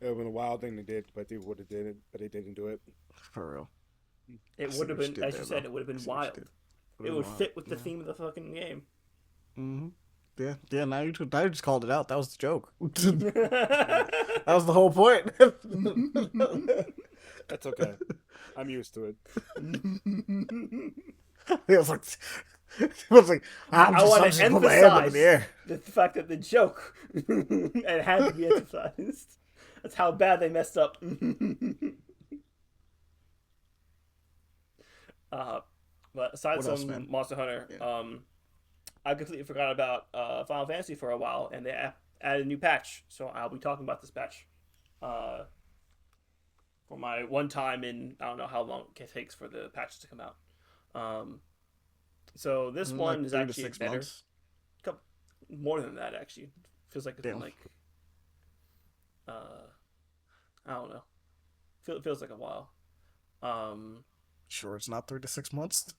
have been a wild thing they did, but they would have did it, but they didn't do it. For real. It would have been, as you said, it would have been wild. It would fit with the theme of the fucking game. Mm-hmm. Yeah. Now you just called it out. That was the joke. That was the whole point. That's okay. I'm used to it. It was like I want to emphasize the fact that the joke it had to be emphasized. That's how bad they messed up. But aside from Monster Hunter, I completely forgot about Final Fantasy for a while, and they added a new patch. So I'll be talking about this patch for my one time in, I don't know how long it takes for the patch to come out. So this one is actually better. More than that, actually. Feels like it's been like Uh, I don't know. It feels like a while. Um, Sure, it's not 3 to 6 months.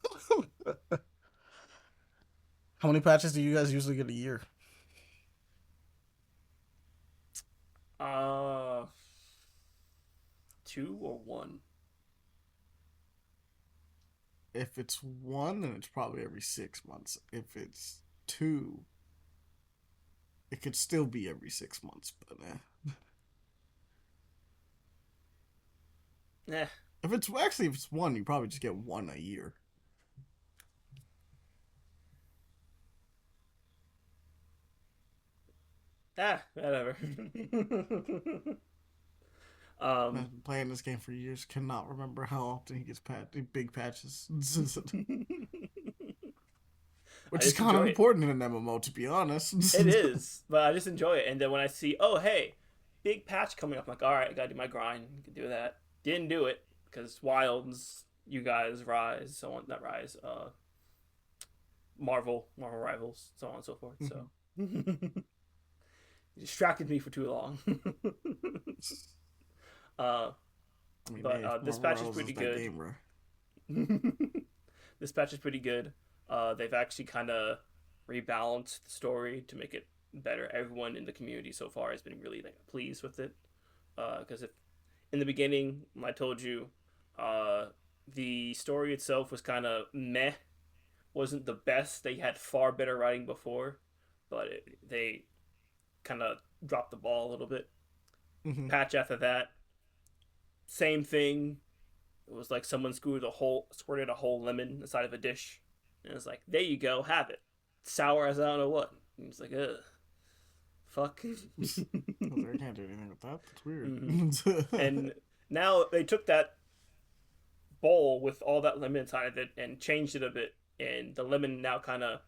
How many patches do you guys usually get a year? uh, 2 or 1. If it's one, then it's probably every 6 months. If it's two, it could still be every 6 months, but Eh, if it's one, you probably just get one a year. whatever. I've um, been playing this game for years. Cannot remember how often he gets big patches, I which is just kind of enjoy it. important in an MMO, to be honest. It is, but I just enjoy it. And then when I see, oh hey, big patch coming up, I'm like, all right, I gotta do my grind. Can do that. Didn't do it because Wilds, you guys, Rise, so on. Not Rise. Marvel Rivals, so on and so forth. So it distracted me for too long. uh, I mean, but hey, this Marvel patch is Rivals pretty is that good. game, bro. This patch is pretty good. They've actually kind of rebalanced the story to make it better. Everyone in the community so far has been really like, pleased with it. Because if in the beginning, I told you, uh, the story itself was kind of meh, wasn't the best. They had far better writing before, but they kind of dropped the ball a little bit. Mm-hmm. Patch after that, same thing. It was like someone squirted a whole lemon inside of a dish, and it's like, there you go, have it. Sour as I don't know what. And it's like, ugh, fuck. I can't do anything with that. That's weird. Mm-hmm. And now they took that bowl with all that lemon inside of it and changed it a bit, and the lemon now kind of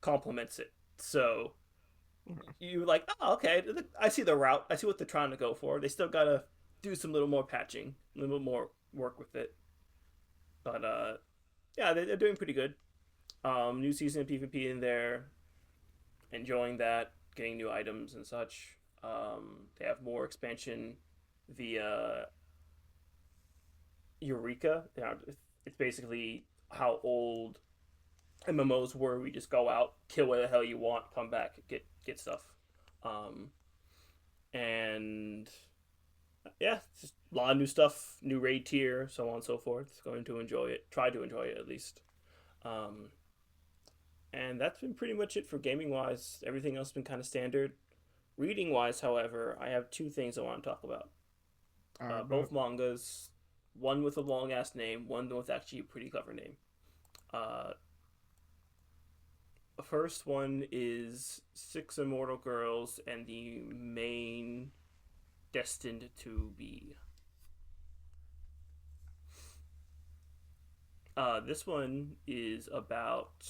complements it. So you like, oh, okay, I see the route. I see what they're trying to go for. They still gotta do some little more patching, a little more work with it. But yeah, they're doing pretty good. New season of PvP in there, enjoying that, getting new items and such. They have more expansion via Eureka. It's basically how old MMOs were. We just go out, kill what the hell you want, come back, get stuff. Um, and yeah, just a lot of new stuff, new raid tier, so on and so forth. Going to enjoy it. Try to enjoy it at least. Um, and that's been pretty much it for gaming wise. Everything else has been kind of standard. Reading wise, however, I have two things I want to talk about. Both mangas, one with a long ass name, one with actually a pretty clever name. Uh, the first one is Six Immortal Girls and the main Destined to Be. This one is about.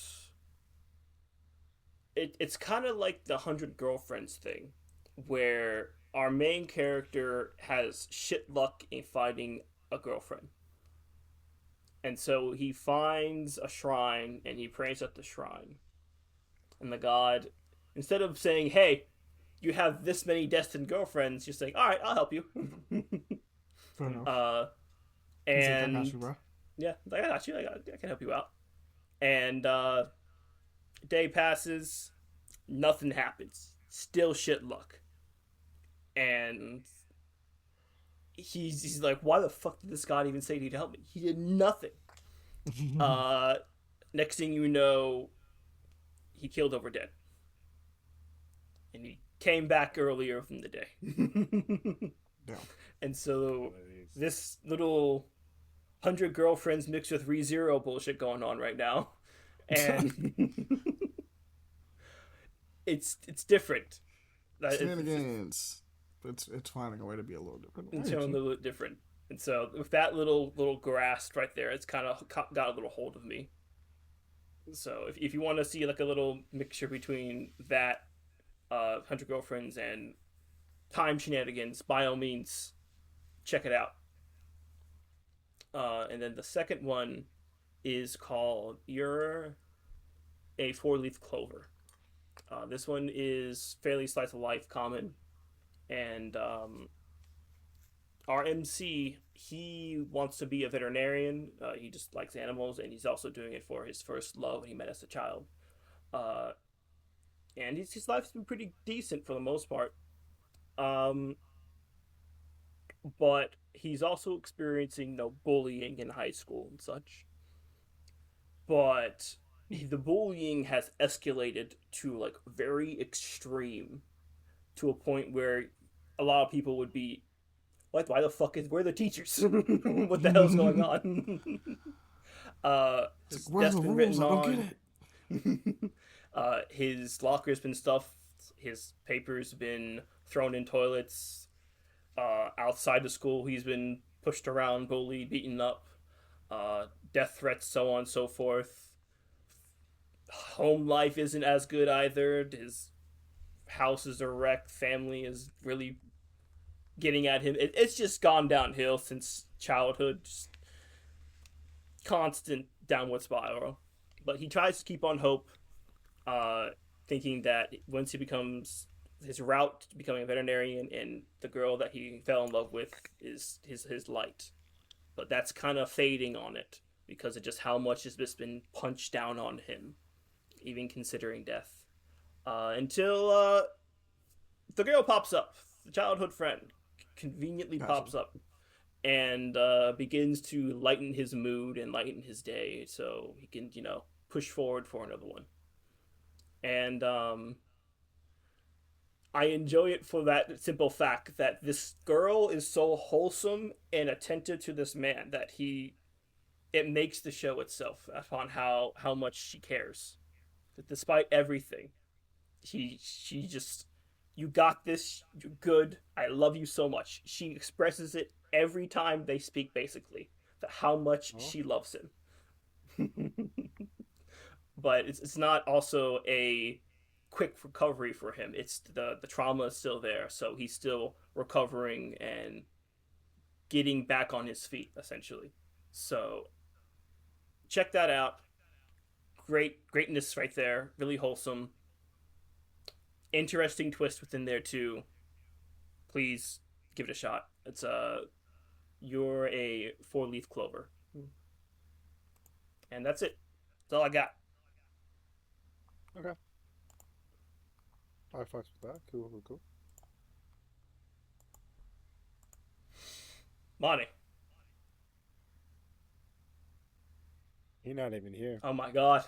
It's kind of like the 100 Girlfriends thing, where our main character has shit luck in finding a girlfriend. And so he finds a shrine and he prays at the shrine. And the god, instead of saying, hey, you have this many destined girlfriends, you're saying, all right, I'll help you. Fair enough. And I got you, bro. yeah, I got you. I can help you out. And day passes, nothing happens. Still shit luck. And he's like, why the fuck did this god even say he'd help me? He did nothing. Next thing you know, he killed over dead. And he came back earlier from the day. Yeah. And so this little 100 Girlfriends mixed with ReZero bullshit going on right now. And it's different. Shenanigans. It's finding a way to be a little different. It's a little bit different. And so with that little grasp right there, it's kind of got a little hold of me. So if you want to see like a little mixture between that 100 Girlfriends and time shenanigans, by all means, check it out. And then the second one is called You're a Four-Leaf Clover. This one is fairly slice of life common. And our MC, he wants to be a veterinarian. He just likes animals, and he's also doing it for his first love he met as a child. Uh, and his life's been pretty decent for the most part. Um, but he's also experiencing bullying in high school and such. But the bullying has escalated to like very extreme, to a point where a lot of people would be like, "Why the fuck is where are the teachers? What the hell's going on?" It's His like, where's desk the been rules? written I don't get on. it. His locker's been stuffed. His papers been thrown in toilets. Outside the school, he's been pushed around, bullied, beaten up. Death threats, so on and so forth. Home life isn't as good either. His house is a wreck. Family is really getting at him. It's just gone downhill since childhood. Just constant downward spiral. But he tries to keep on hope, uh, thinking that once he becomes his route to becoming a veterinarian, and the girl that he fell in love with is his light. But that's kind of fading on it because of just how much has just been punched down on him, even considering death. Until the girl pops up, the childhood friend conveniently Gotcha. pops up and begins to lighten his mood and lighten his day so he can, push forward for another one. And I enjoy it for that simple fact that this girl is so wholesome and attentive to this man that it makes the show itself upon how much she cares. That despite everything, she just, you got this, you're good, I love you so much. She expresses it every time they speak, basically, that how much she loves him. But it's not also a quick recovery for him. It's the trauma is still there, so he's still recovering and getting back on his feet, essentially. So check that out. Greatness right there. Really wholesome. Interesting twist within there too. Please give it a shot. It's you're a four-leaf clover, and that's it. That's all I got. Okay. I fucks with that. Cool. Monty. He's not even here. Oh my god.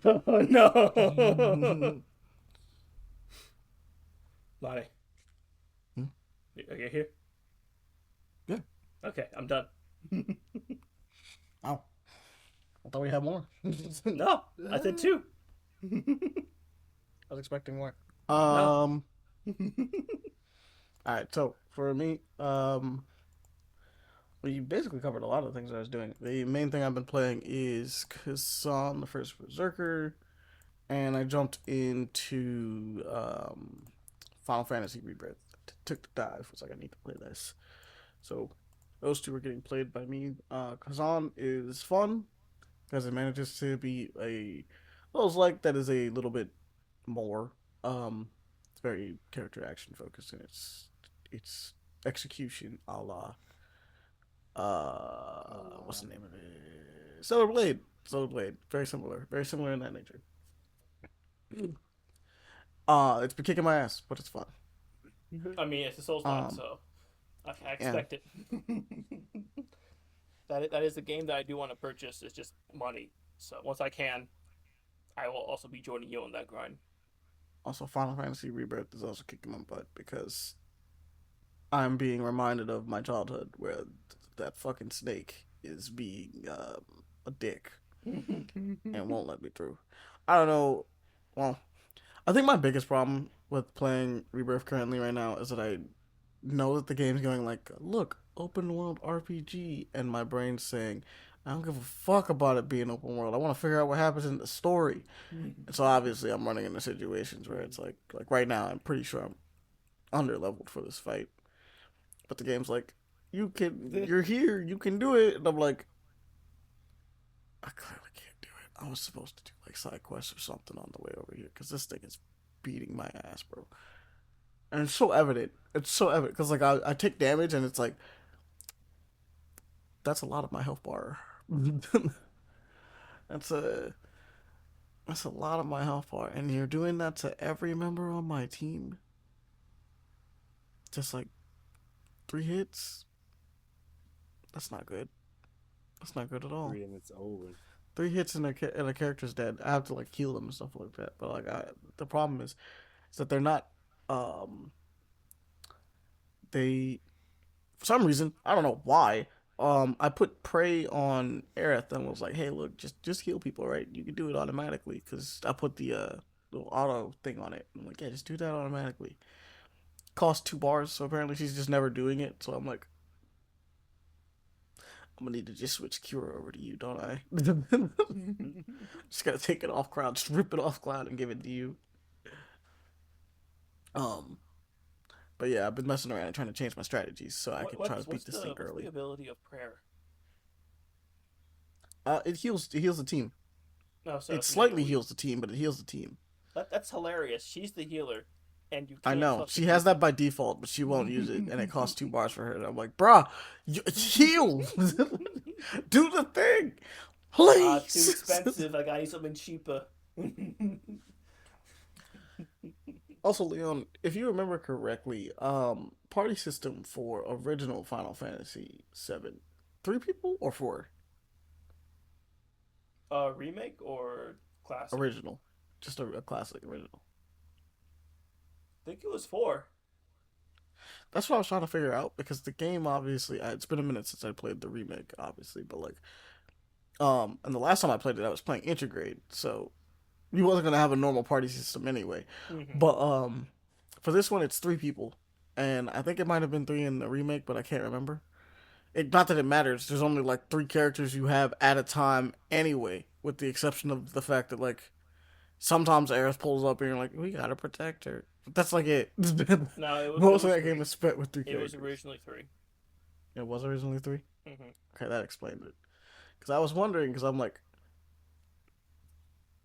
Oh no. Monty. Are you here? Yeah. Okay, I'm done. Oh, I thought we had more. No, I said two. I was expecting more. All right. So for me, we basically covered a lot of things I was doing. The main thing I've been playing is Kazan, the First Berserker, and I jumped into Final Fantasy Rebirth. Took the dive. Was like, I need to play this. So those two are getting played by me. Kazan is fun because it manages to be like that is a little bit more. It's very character action focused, and it's execution a la what's the name of it? Stellar Blade. Stellar Blade. Very similar. Very similar in that nature. It's been kicking my ass, but it's fun. I mean, it's a Souls-like, so I expect it. That is the game that I do want to purchase. It's just money. So once I can, I will also be joining you on that grind. Also, Final Fantasy Rebirth is also kicking my butt because I'm being reminded of my childhood where that fucking snake is being a dick and won't let me through. I don't know. Well, I think my biggest problem with playing Rebirth currently right now is that I know that the game's going like, look, open world RPG, and my brain's saying, I don't give a fuck about it being open world. I want to figure out what happens in the story. And so obviously I'm running into situations where it's like right now I'm pretty sure I'm under leveled for this fight. But the game's like, you're here, you can do it. And I'm like, I clearly can't do it. I was supposed to do like side quests or something on the way over here because this thing is beating my ass, bro. and it's so evident. It's so evident because like I take damage and it's like that's a lot of my health bar. that's a that's a lot of my health bar, and you're doing that to every member on my team. Just like 3 hits. That's not good. That's not good at all. 3 and it's over. 3 hits and a character's dead. I have to like heal them and stuff like that. But like the problem is that they're not. They for some reason I don't know why. I put prey on Aerith and was like, hey, look, just heal people, right? You can do it automatically because I put the little auto thing on it. I'm like, yeah, just do that automatically. Cost 2 bars, so apparently she's just never doing it. So I'm like, I'm gonna need to just switch Cure over to you, don't I? Just gotta take it off Cloud, just rip it off Cloud and give it to you. Um, but yeah, I've been messing around and trying to change my strategies so I can try to beat this thing early. What's the ability of prayer? It heals the team. No, so It slightly heals the team, but it heals the team. That's hilarious. She's the healer, and you. I Can't know she has that by default, but she won't use it, and it costs 2 bars for her. And I'm like, bruh, heal, do the thing, please. Too expensive. I need something cheaper. Also, Leon, if you remember correctly, party system for original Final Fantasy VII, 3 people or 4? Remake or classic? Original, just a classic original. I think it was 4. That's what I was trying to figure out because the game obviously it's been a minute since I played the remake, obviously, but like, and the last time I played it, I was playing Intergrade, so you wasn't gonna have a normal party system anyway. Mm-hmm. But for this one, it's 3 people, and I think it might have been 3 in the remake, but I can't remember. Not that it matters. There's only like 3 characters you have at a time anyway, with the exception of the fact that like sometimes Aerith pulls up and you're like, we gotta protect her. That's like it. No, it was Most of that game is spent with 3 It characters. was originally 3. It was originally 3? Mm-hmm. Okay, that explained it. Because I was wondering, because I'm like,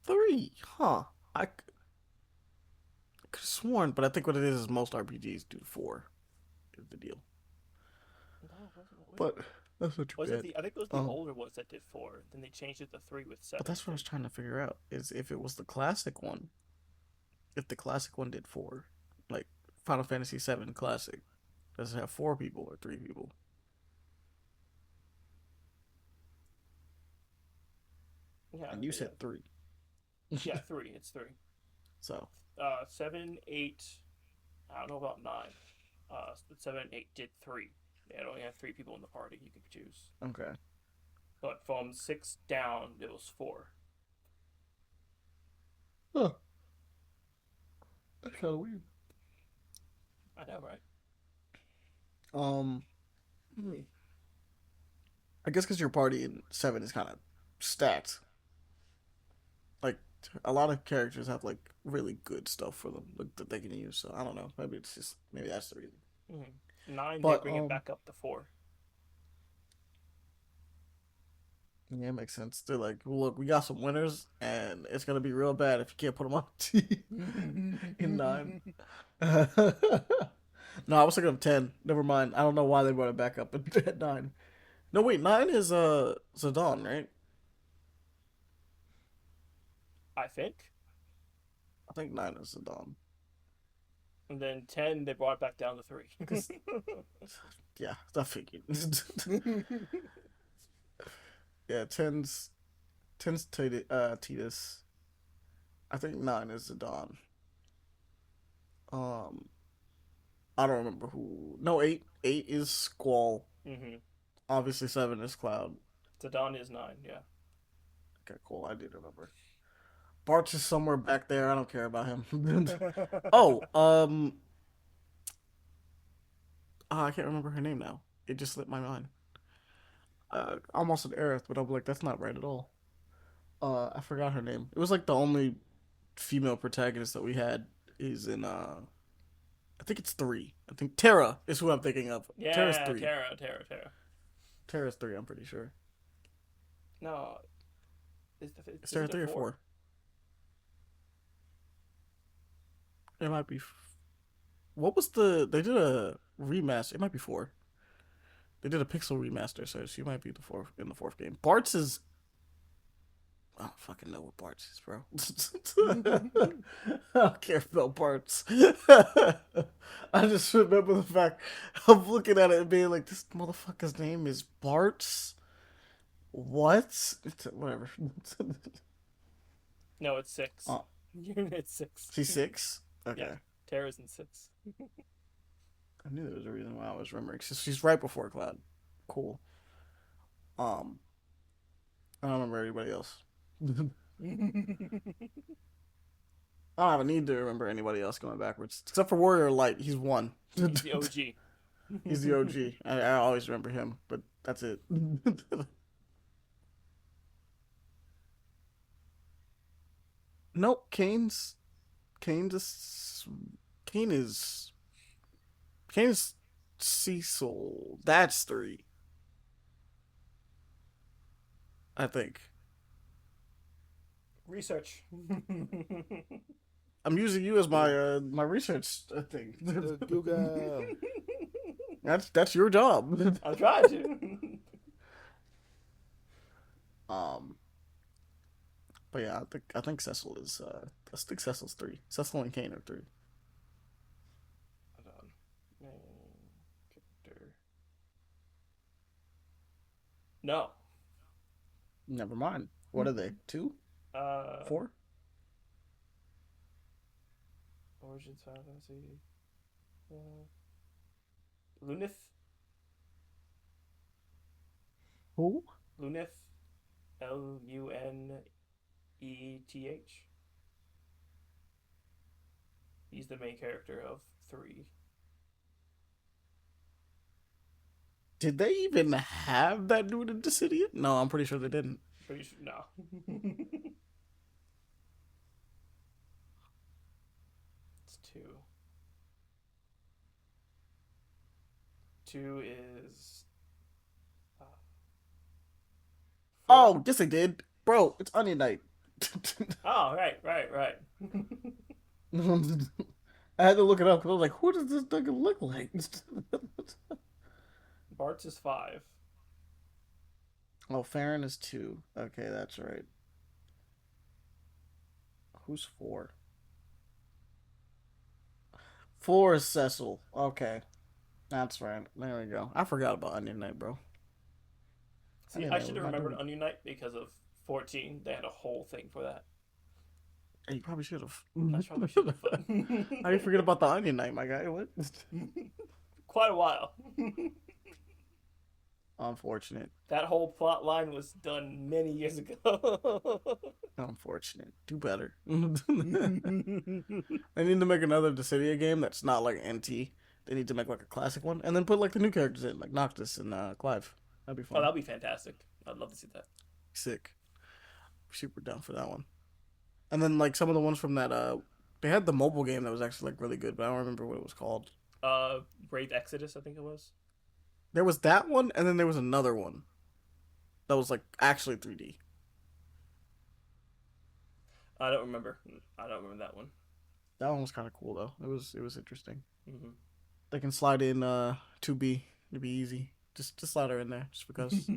3, huh? I could have sworn, but I think what it is most RPGs do 4 is the deal. No, it wasn't. But that's what you get. I think it was the older ones that did 4. Then they changed it to 3 with 7. But that's what I was trying to figure out, is if it was the classic one. If the classic one did 4. Like, Final Fantasy VII Classic. Does it have 4 people or 3 people? Yeah, And you said 3. Yeah, 3. It's 3. So 7, 8. I don't know about 9. But 7 and 8 did 3. They only had 3 people in the party you could choose. okay. But from 6 down, it was 4. Huh. That's kind of weird. I know, right? I guess because your party in 7 is kind of stacked. Like, a lot of characters have, like, really good stuff for them like, that they can use. So, I don't know. Maybe that's the reason. Mm-hmm. 9, But, they bring it back up to 4. Yeah, it makes sense. They're like, look, we got some winners, and it's going to be real bad if you can't put them on the team in 9. No, I was thinking of 10. Never mind. I don't know why they brought it back up at 9. No, wait, 9 is Zidane, right? I think. I think 9 is Zidane. And then 10, they brought it back down to 3. Yeah, I figured. Yeah, 10's Tidus. I think 9 is Zidane. I don't remember who. No, 8 is Squall. Mm-hmm. Obviously 7 is Cloud. Zidane is 9, yeah. Okay, cool. I did remember. Bart's is somewhere back there. I don't care about him. Oh, I can't remember her name now. It just slipped my mind. Almost an Aerith, but I'm like, that's not right at all. I forgot her name. It was like the only female protagonist that we had is in I think it's 3. I think Terra is who I'm thinking of. Yeah, Terra's 3. Terra. Terra's 3, I'm pretty sure. No. Is Terra 3 or 4? It might be What was the? They did a remaster. It might be 4. They did a pixel remaster, so she might be in the fourth game. Bart's is. I don't fucking know what Bart's is, bro. I don't care about Bart's. I just remember the fact of looking at it and being like, "This motherfucker's name is Bart's." What? Whatever. No, it's 6. Oh. It's 6. She's 6. Okay. Yeah, Terra's in 6. I knew there was a reason why I was remembering. She's right before Cloud. Cool. I don't remember anybody else. I don't have a need to remember anybody else going backwards. Except for Warrior Light. He's 1. He's the OG. He's the OG. I always remember him, but that's it. Nope, Kane is Cecil. That's 3. I think. Research. I'm using you as my my research thing. Google. That's your job. I'm trying to. But yeah, I think Cecil is I think Cecil's 3. Cecil and Kane are 3. Hold on. Character. No. Never mind. What are they? 2? 4? Origin Fantasy. Lunith. Who? Lunith. Luneth. He's the main character of 3. Did they even have that dude in Dissidia? No, I'm pretty sure they didn't. Pretty sure. No. It's 2. 2 is. Oh, yes, they did, bro. It's Onion Knight. Oh, right. I had to look it up because I was like, "Who does this nigga look like?" Bart's is 5. Oh, Farron is 2. Okay, that's right. Who's 4? 4 is Cecil. Okay, that's right. There we go. I forgot about Onion Knight, bro. See, I should have remembered Onion Knight because of 14. They had a whole thing for that. Hey, you probably should have. I probably should have. How do you forget about the Onion Knight, my guy? What? Quite a while. Unfortunate. That whole plot line was done many years ago. Unfortunate. Do better. They need to make another Dissidia game that's not like NT. They need to make like a classic one and then put like the new characters in, like Noctis and Clive. That'd be fun. Oh, that'd be fantastic. I'd love to see that. Sick. Super down for that one. And then like some of the ones from that they had the mobile game that was actually like really good, but I don't remember what it was called. Brave Exodus, I think it was. There was that one, and then there was another one that was like actually 3D. I don't remember that one. That one was kind of cool though. It was interesting. Mm-hmm. They can slide in 2B to be easy. Just slide her in there, just because.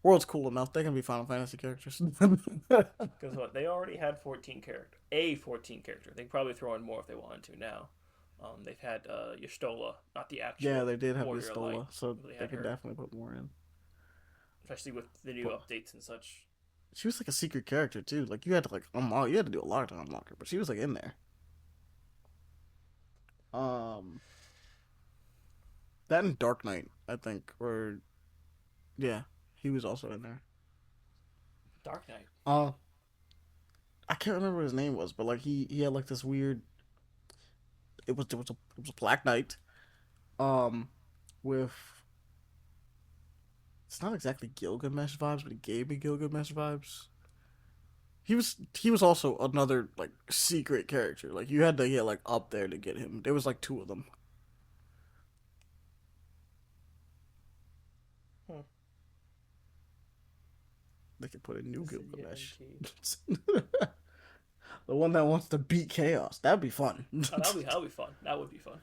World's cool enough. They can be Final Fantasy characters. Because what they already had 14 character, a 14 character. They can probably throw in more if they wanted to now. They've had Yestola, not the actual. Yeah, they did have Warrior Yestola, Light, so they they had could her. definitely put more in. Especially with the new updates and such. She was like a secret character too. Like you had to like unlock. You had to do a lot to unlock her, but she was like in there. That and Dark Knight, I think, or yeah, he was also in there. Dark Knight. I can't remember what his name was, but like he had like this weird. It was a Black Knight, with. It's not exactly Gilgamesh vibes, but it gave me Gilgamesh vibes. He was also another like secret character. Like you had to get like up there to get him. There was like 2 of them. They could put a new Gilgamesh. The one that wants to beat chaos. That'd be fun. Oh, that'll be fun. That would be fun.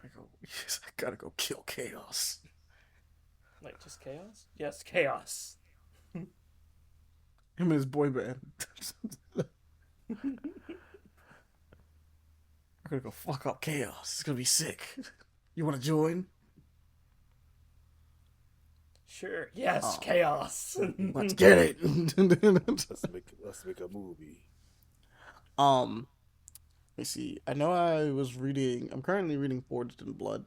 I gotta go kill chaos. Like just chaos? Yes, chaos. Him and his boy band. I'm gonna go fuck up chaos. It's gonna be sick. You wanna join? Sure. Yes, chaos. Let's get it. Let's make a movie. Let me see. I know I'm currently reading Forged in Blood.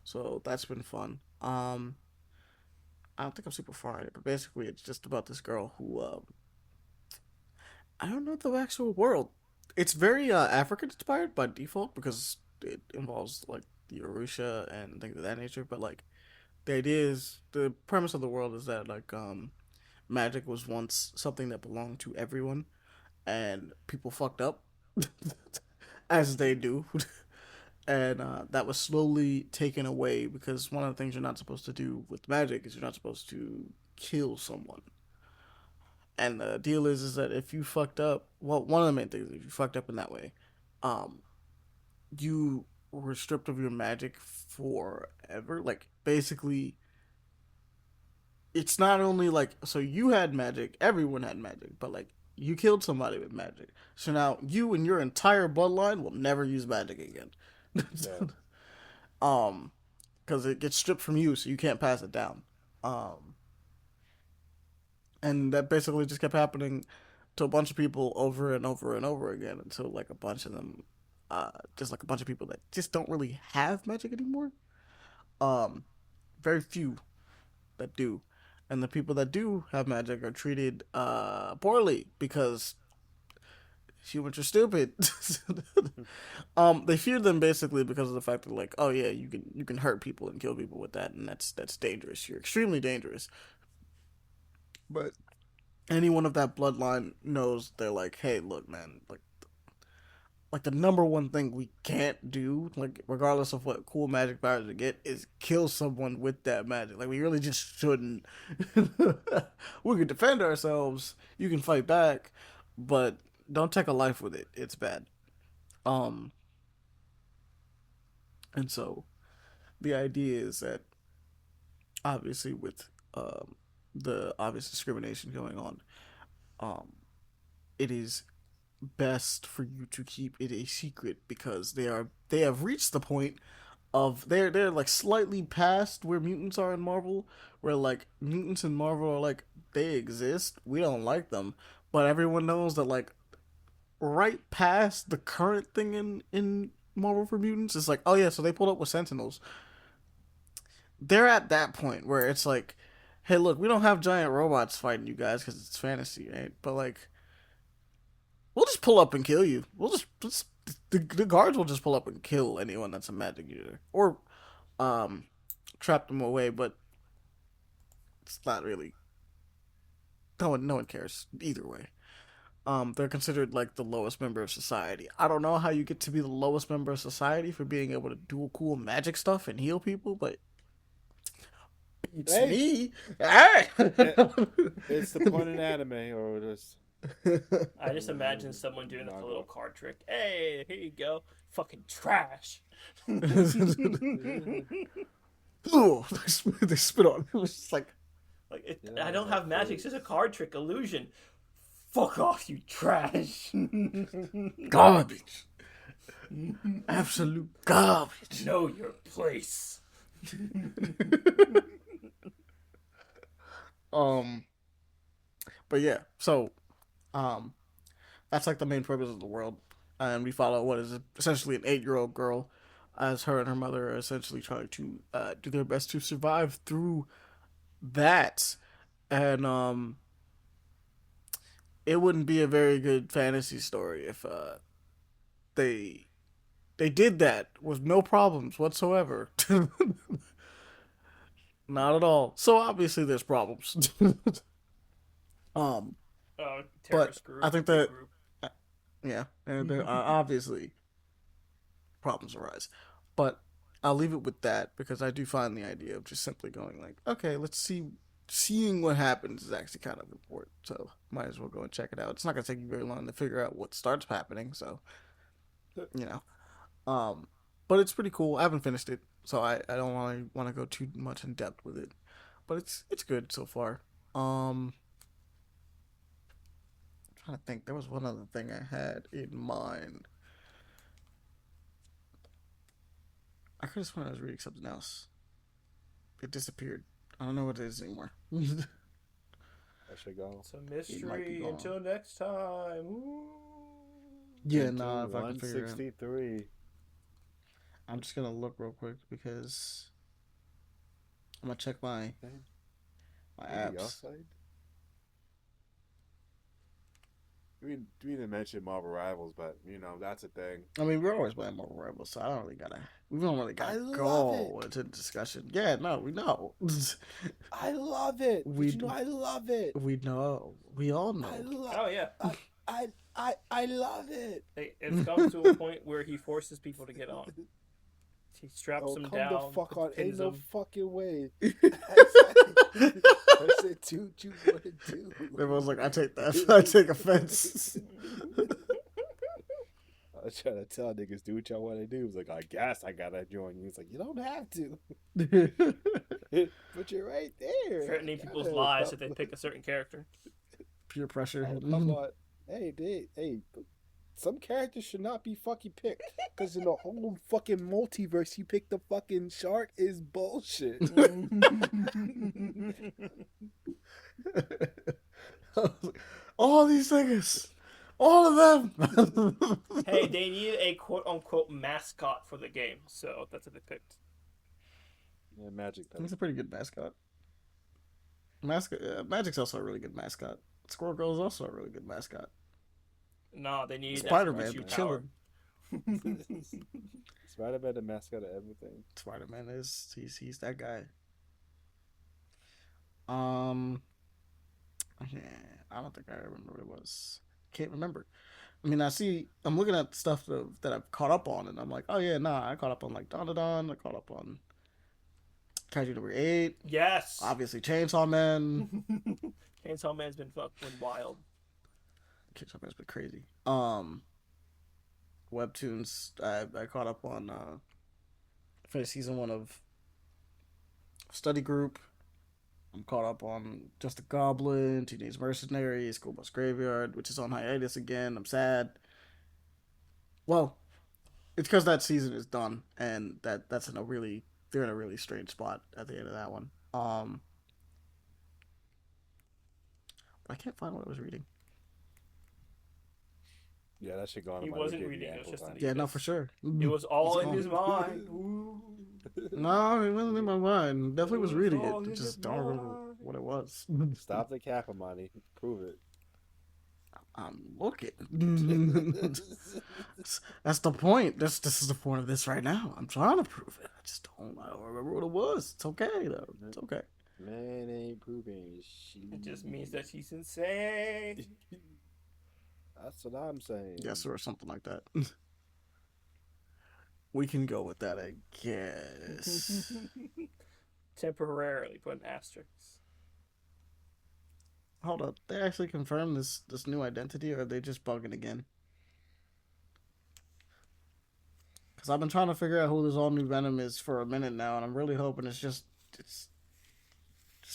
So that's been fun. I don't think I'm super far in it, but basically it's just about this girl who I don't know the actual world. It's very African inspired by default because it involves like the Arusha and things of that nature, but like the premise of the world is that like magic was once something that belonged to everyone and people fucked up as they do. And that was slowly taken away because one of the things you're not supposed to do with magic is you're not supposed to kill someone. And the deal is that if you fucked up, well, one of the main things is if you fucked up in that way, you were stripped of your magic forever. Like basically, it's not only like so you had magic, everyone had magic, but like you killed somebody with magic. So now you and your entire bloodline will never use magic again. Yeah. Because it gets stripped from you, so you can't pass it down. And that basically just kept happening to a bunch of people over and over and over again until like a bunch of them, just like a bunch of people that just don't really have magic anymore. Very few that do, and the people that do have magic are treated poorly because humans are stupid. They fear them basically because of the fact that like, oh yeah, you can hurt people and kill people with that, and that's dangerous. You're extremely dangerous. But anyone of that bloodline knows they're like, hey, look, man, like the number one thing we can't do, like regardless of what cool magic powers we get, is kill someone with that magic. Like we really just shouldn't. We can defend ourselves. You can fight back, but don't take a life with it. It's bad. And so the idea is that obviously with the obvious discrimination going on, it is best for you to keep it a secret because they have reached the point of they're like slightly past where mutants are in Marvel, where like mutants in Marvel are like they exist, we don't like them, but everyone knows that like right past the current thing in Marvel for mutants is like, oh yeah, so they pulled up with Sentinels. They're at that point where it's like, hey, look, we don't have giant robots fighting you guys because it's fantasy, right? But like, we'll just pull up and kill you. We'll just the guards will just pull up and kill anyone that's a magic user or trap them away. But it's not really. No one cares either way. They're considered like the lowest member of society. I don't know how you get to be the lowest member of society for being able to do cool magic stuff and heal people, but it's me. It's the point in anime, or just. I just imagine someone doing like a little card trick. Hey, here you go. Fucking trash. Oh, they spit on it. It was just like I don't have magic. It's just a card trick illusion. Fuck off, you trash. Garbage. Absolute garbage. Know your place. But yeah, so that's like the main purpose of the world, and we follow what is essentially an 8-year-old girl, as her and her mother are essentially trying to do their best to survive through that, and it wouldn't be a very good fantasy story if they did that with no problems whatsoever. Not at all. So obviously there's problems. But I think that yeah, and there are obviously problems arise. But I'll leave it with that because I do find the idea of just simply going like, okay, let's see seeing what happens is actually kind of important. So might as well go and check it out. It's not gonna take you very long to figure out what starts happening. So you know, but it's pretty cool. I haven't finished it, so I don't want to go too much in depth with it. But it's good so far. I'm trying to think. There was one other thing I had in mind. I could have sworn I was reading something else. It disappeared. I don't know what it is anymore. I should go. It's a mystery until next time. Ooh. Yeah, nah, if I can figure it out. 163. I'm just gonna look real quick because I'm gonna check my apps. We didn't mention Marvel Rivals, but that's a thing. I mean, we're always playing Marvel Rivals, so we don't really gotta go into discussion. Yeah, no, we know. I love it. I love it. We know. We all know. Oh yeah. I love it. It's come to a point where he forces people to get on. He straps them down. Come the fuck on. Ain't no fucking way. I said, dude, you want to do? Everyone's like, I take that. I take offense. I was trying to tell niggas, do what y'all want to do. He was like, I guess I gotta join you. He's like, you don't have to. But you're right there. Threatening people's lives if they pick a certain character. Peer pressure. Come on. Hey, some characters should not be fucking picked. Because in the whole fucking multiverse, you pick the fucking shark is bullshit. All these niggas. All of them. Hey, they need a quote-unquote mascot for the game. So that's what they picked. Yeah, Magic. He's a pretty good mascot. Magic's also a really good mascot. Squirrel Girl is also a really good mascot. No, they need Spider-Man chilling. Spider-Man the mascot of everything. Spider-Man is he's that guy. Yeah, I don't think I remember what it was. Can't remember. I mean, I'm looking at stuff that I've caught up on, and I'm like, oh yeah, nah, I caught up on like Don. I caught up on Kaiju number 8. Yes. Obviously, Chainsaw Man. Chainsaw Man's been fucking wild. Chainsaw Man's been crazy. Webtoons. I caught up on finished season 1 of Study Group. I'm caught up on Just a Goblin, Teenage Mercenary, School Bus Graveyard, which is on hiatus again. I'm sad. Well, it's because that season is done, and they're in a really strange spot at the end of that one. I can't find what I was reading. Yeah, that should go on. He wasn't reading. It was just no, for sure. It was all in his mind. No, it wasn't in my mind. Definitely was reading it. Just don't remember what it was. Stop the cap, Ahmani. Prove it. I'm looking. That's the point. This is the point of this right now. I'm trying to prove it. I don't remember what it was. It's okay though. It's okay. Man ain't proving shit. It just means that he's insane. That's what I'm saying. Yes, or something like that. We can go with that, I guess. Temporarily, put an asterisk. Hold up. They actually confirmed this new identity, or are they just bugging again? Because I've been trying to figure out who this all new Venom is for a minute now, and I'm really hoping it's just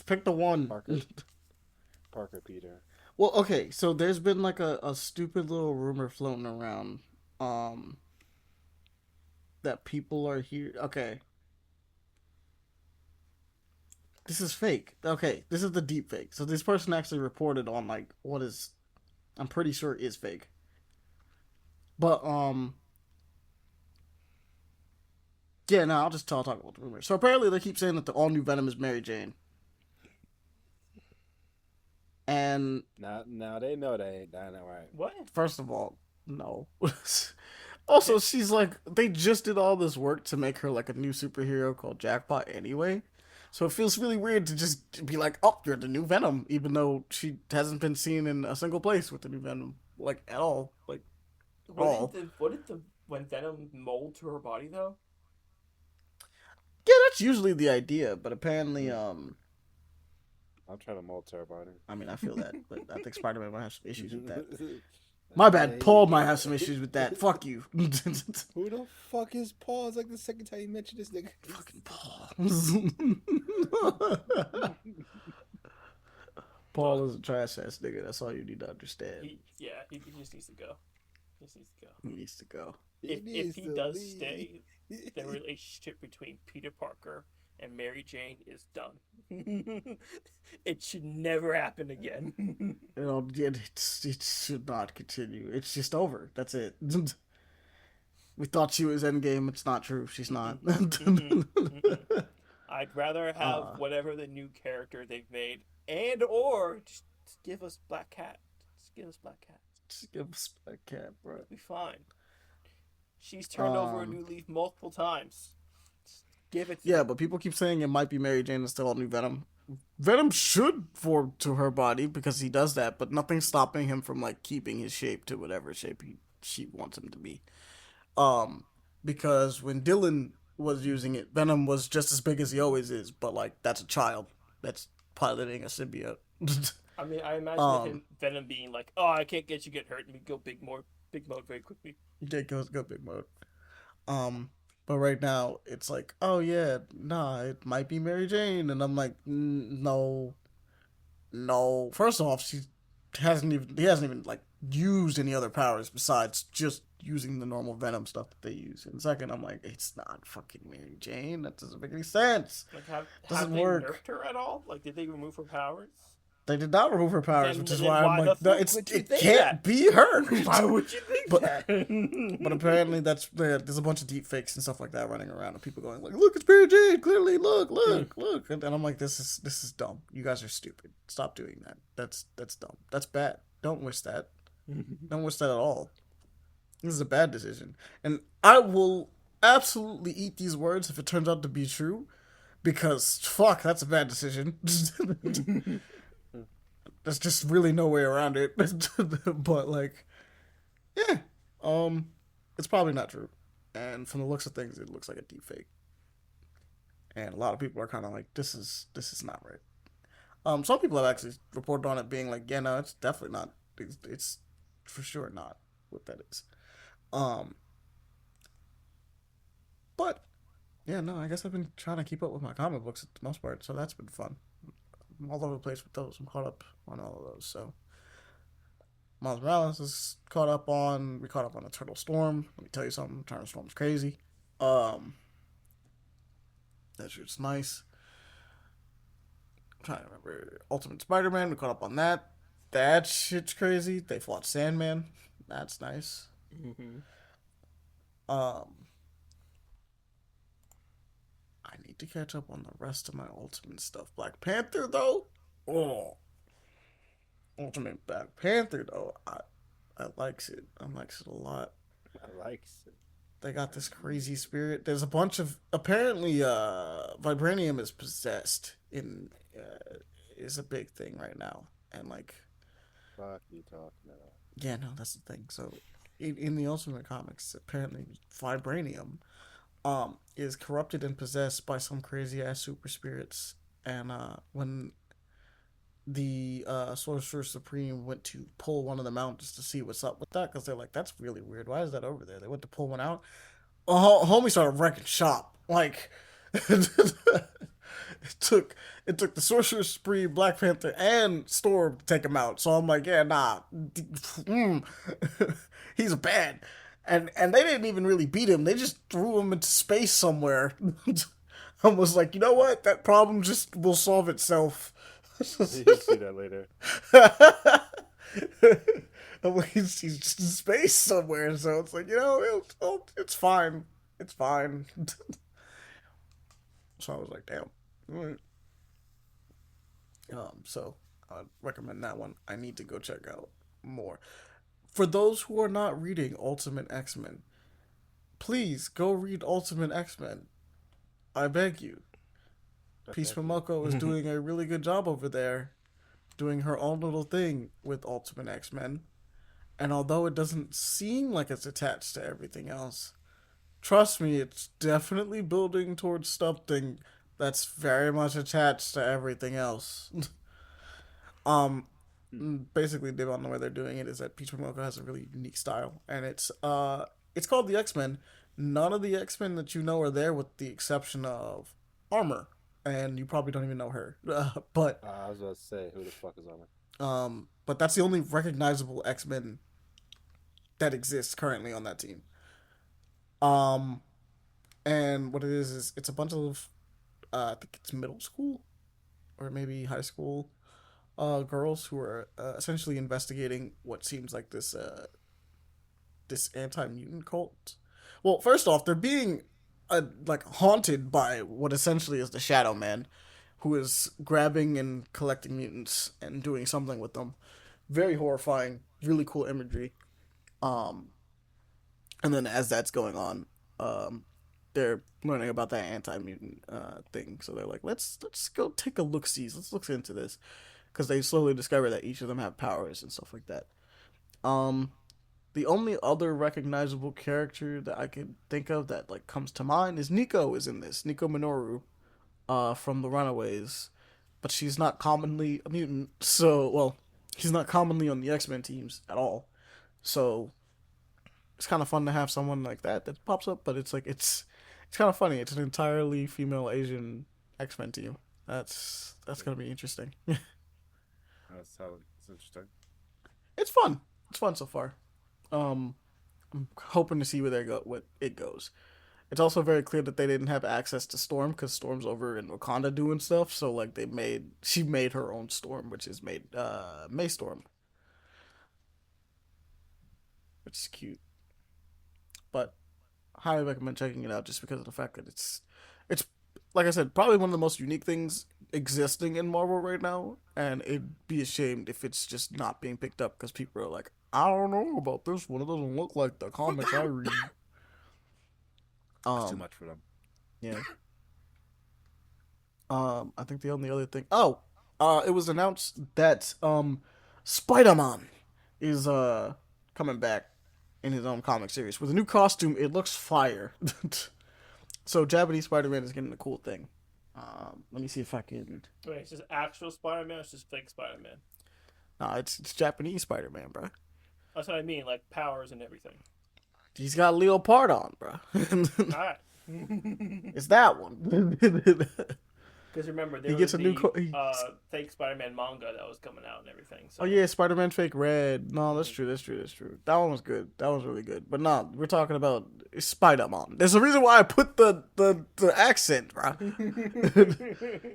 pick the one. Parker Peter. Well, okay, so there's been like a stupid little rumor floating around that people are here. Okay. This is fake. Okay, this is the deep fake. So this person actually reported on like what is I'm pretty sure is fake. But yeah, no, I'll talk about the rumor. So apparently they keep saying that the all new Venom is Mary Jane. And now they know they ain't done it right. What? First of all, no. Also, she's like, they just did all this work to make her like a new superhero called Jackpot anyway. So it feels really weird to just be like, oh, you're the new Venom, even though she hasn't been seen in a single place with the new Venom, like at all, like what did when Venom mold to her body though? Yeah, that's usually the idea, but apparently, I'll try to multi Barney. I mean, I feel that, but I think Spider-Man might have some issues with that. My bad. Paul might have some issues with that. Fuck you. Who the fuck is Paul? It's like the second time you mentioned this nigga. Fucking Paul. Paul is a trash ass nigga. That's all you need to understand. He just needs to go. He needs to go. If he does stay, the relationship between Peter Parker and Mary Jane is done. It should never happen again. It should not continue. It's just over. That's it. We thought she was Endgame. It's not true. She's not. I'd rather have whatever the new character they've made, or just give us Black Cat. Just give us Black Cat. Just give us Black Cat, bro. It'll be fine. She's turned over a new leaf multiple times. Just give it. But people keep saying it might be Mary Jane and still all new Venom. Venom should form to her body because he does that, but nothing's stopping him from like keeping his shape to whatever shape she wants him to be. Because when Dylan was using it, Venom was just as big as he always is, but like that's a child that's piloting a symbiote. I mean, I imagine Venom being like, "Oh, I can't get hurt," and we go big mode very quickly. Yeah, go big mode. But right now it's like, oh yeah, nah, it might be Mary Jane, and I'm like, no. First off, he hasn't even like used any other powers besides just using the normal Venom stuff that they use. And second, I'm like, it's not fucking Mary Jane. That doesn't make any sense. Like, have doesn't they work. nerfed her at all? Like, did they remove her powers? They did not remove her powers, which is why I'm like, it think can't that? be her. Why would you think that? But apparently there's a bunch of deep fakes and stuff like that running around, and people going like, "Look, it's Mary Jane! Clearly, look!" And I'm like, "This is dumb. You guys are stupid. Stop doing that. That's dumb. That's bad. Don't wish that. Don't wish that at all. This is a bad decision, and I will absolutely eat these words if it turns out to be true, because fuck, that's a bad decision." There's just really no way around it. But like, yeah, it's probably not true. And from the looks of things, it looks like a deep fake. And a lot of people are kind of like, this is not right. Some people have actually reported on it being like, yeah, no, it's definitely not. It's for sure not what that is. But yeah, no, I guess I've been trying to keep up with my comic books at the most part, so that's been fun. I'm all over the place with those. I'm caught up on all of those. So Miles Morales is caught up on. We caught up on Eternal Storm. Let me tell you something. Eternal Storm's crazy. That shit's nice. I'm trying to remember Ultimate Spider-Man. We caught up on that. That shit's crazy. They fought Sandman. That's nice. Mm-hmm. I need to catch up on the rest of my Ultimate stuff. Black Panther, though? Oh. Ultimate Black Panther, though. I likes it. I likes it a lot. I likes it. They got this crazy spirit. There's a bunch of... Apparently, Vibranium is possessed is a big thing right now. And, like... Fuck you talking about? Yeah, no, that's the thing. So, in the Ultimate Comics, apparently, Vibranium... is corrupted and possessed by some crazy ass super spirits, and when the Sorcerer Supreme went to pull one of them out just to see what's up with that, because they're like, that's really weird. Why is that over there? They went to pull one out. Homie started wrecking shop. Like it took the Sorcerer Supreme, Black Panther, and Storm to take him out. So I'm like, yeah, nah, he's bad. And they didn't even really beat him. They just threw him into space somewhere. I was like, you know what? That problem just will solve itself. You'll see that later. I'm like, he's just in space somewhere. So it's like, you know, it's fine. It's fine. So I was like, damn. All right. So I'd recommend that one. I need to go check out more. For those who are not reading Ultimate X-Men, please go read Ultimate X-Men. I beg you. Peace Momoko is doing a really good job over there, doing her own little thing with Ultimate X-Men. And although it doesn't seem like it's attached to everything else, trust me, it's definitely building towards something that's very much attached to everything else. Um, basically, Deavugh, the way they're doing it is that Peach Momoko has a really unique style, and it's called the X-Men. None of the X-Men that you know are there, with the exception of Armor, and you probably don't even know her. But I was about to say, who the fuck is on it? but that's the only recognizable X-Men that exists currently on that team. Um, and what it is it's a bunch of I think it's middle school or maybe high school girls who are essentially investigating what seems like this anti mutant cult. Well, first off, they're being like haunted by what essentially is the Shadow Man, who is grabbing and collecting mutants and doing something with them. Very horrifying, really cool imagery. Um, and then as that's going on, they're learning about that anti mutant thing. So they're like, let's go take a look see. Let's look into this because they slowly discover that each of them have powers and stuff like that. Um, the only other recognizable character that I can think of that like comes to mind is Nico is in this. Nico Minoru, from the Runaways, but she's not commonly a mutant. So well, she's not commonly on the X-Men teams at all. So it's kind of fun to have someone like that pops up, but it's like it's kind of funny. It's an entirely female Asian X-Men team. That's gonna be interesting. That's how it's interesting. It's fun. It's fun so far. I'm hoping to see what it goes. It's also very clear that they didn't have access to Storm because Storm's over in Wakanda doing stuff. So like she made her own Storm, which is made May Storm, which is cute. But highly recommend checking it out just because of the fact that it's like I said, probably one of the most unique things existing in Marvel right now, and it'd be ashamed if it's just not being picked up because people are like, I don't know about this one. It doesn't look like the comics I read. It's too much for them. Yeah. I think the only other thing. It was announced that Spider-Man is coming back in his own comic series with a new costume. It looks fire. So Japanese Spider-Man is getting a cool thing. Let me see if I can. Wait, it's just actual Spider-Man or it's just fake Spider-Man? Nah, it's Japanese Spider-Man, bro. That's what I mean, like powers and everything. He's got leopard on, bro. Alright. It's that one. Because remember, there He was gets a new the fake Spider-Man manga that was coming out and everything. So. Oh yeah, Spider-Man Fake Red. No, that's true. That one was good. That was really good. But no, we're talking about Spider-Man. There's a reason why I put the accent, bro.